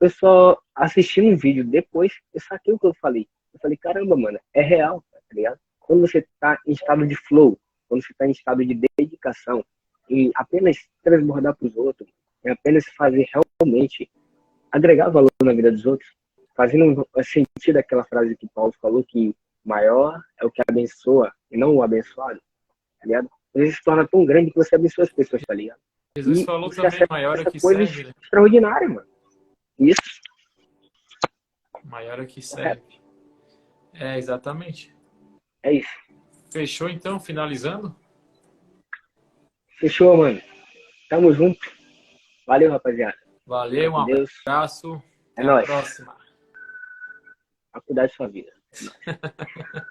Eu só assisti um vídeo depois, eu saquei o que eu falei. Eu falei, caramba, mano, é real, tá ligado? Quando você tá em estado de flow, quando você tá em estado de dedicação, em apenas transbordar pros outros, em apenas fazer realmente agregar valor na vida dos outros, fazendo sentido aquela frase que Paulo falou, que maior é o que abençoa e não o abençoado, tá ligado? Você se torna tão grande que você abençoa as pessoas, tá ligado? Jesus E falou você também, maior é acessa que coisas serve, né? extraordinárias, mano. Isso, Maior é que correto. serve. É, exatamente. É isso. Fechou então, finalizando? Fechou, mano. Tamo junto. Valeu, rapaziada. Fica Valeu, um com Deus. abraço, É até a nóis. próxima. A cuidar de sua vida. É nóis.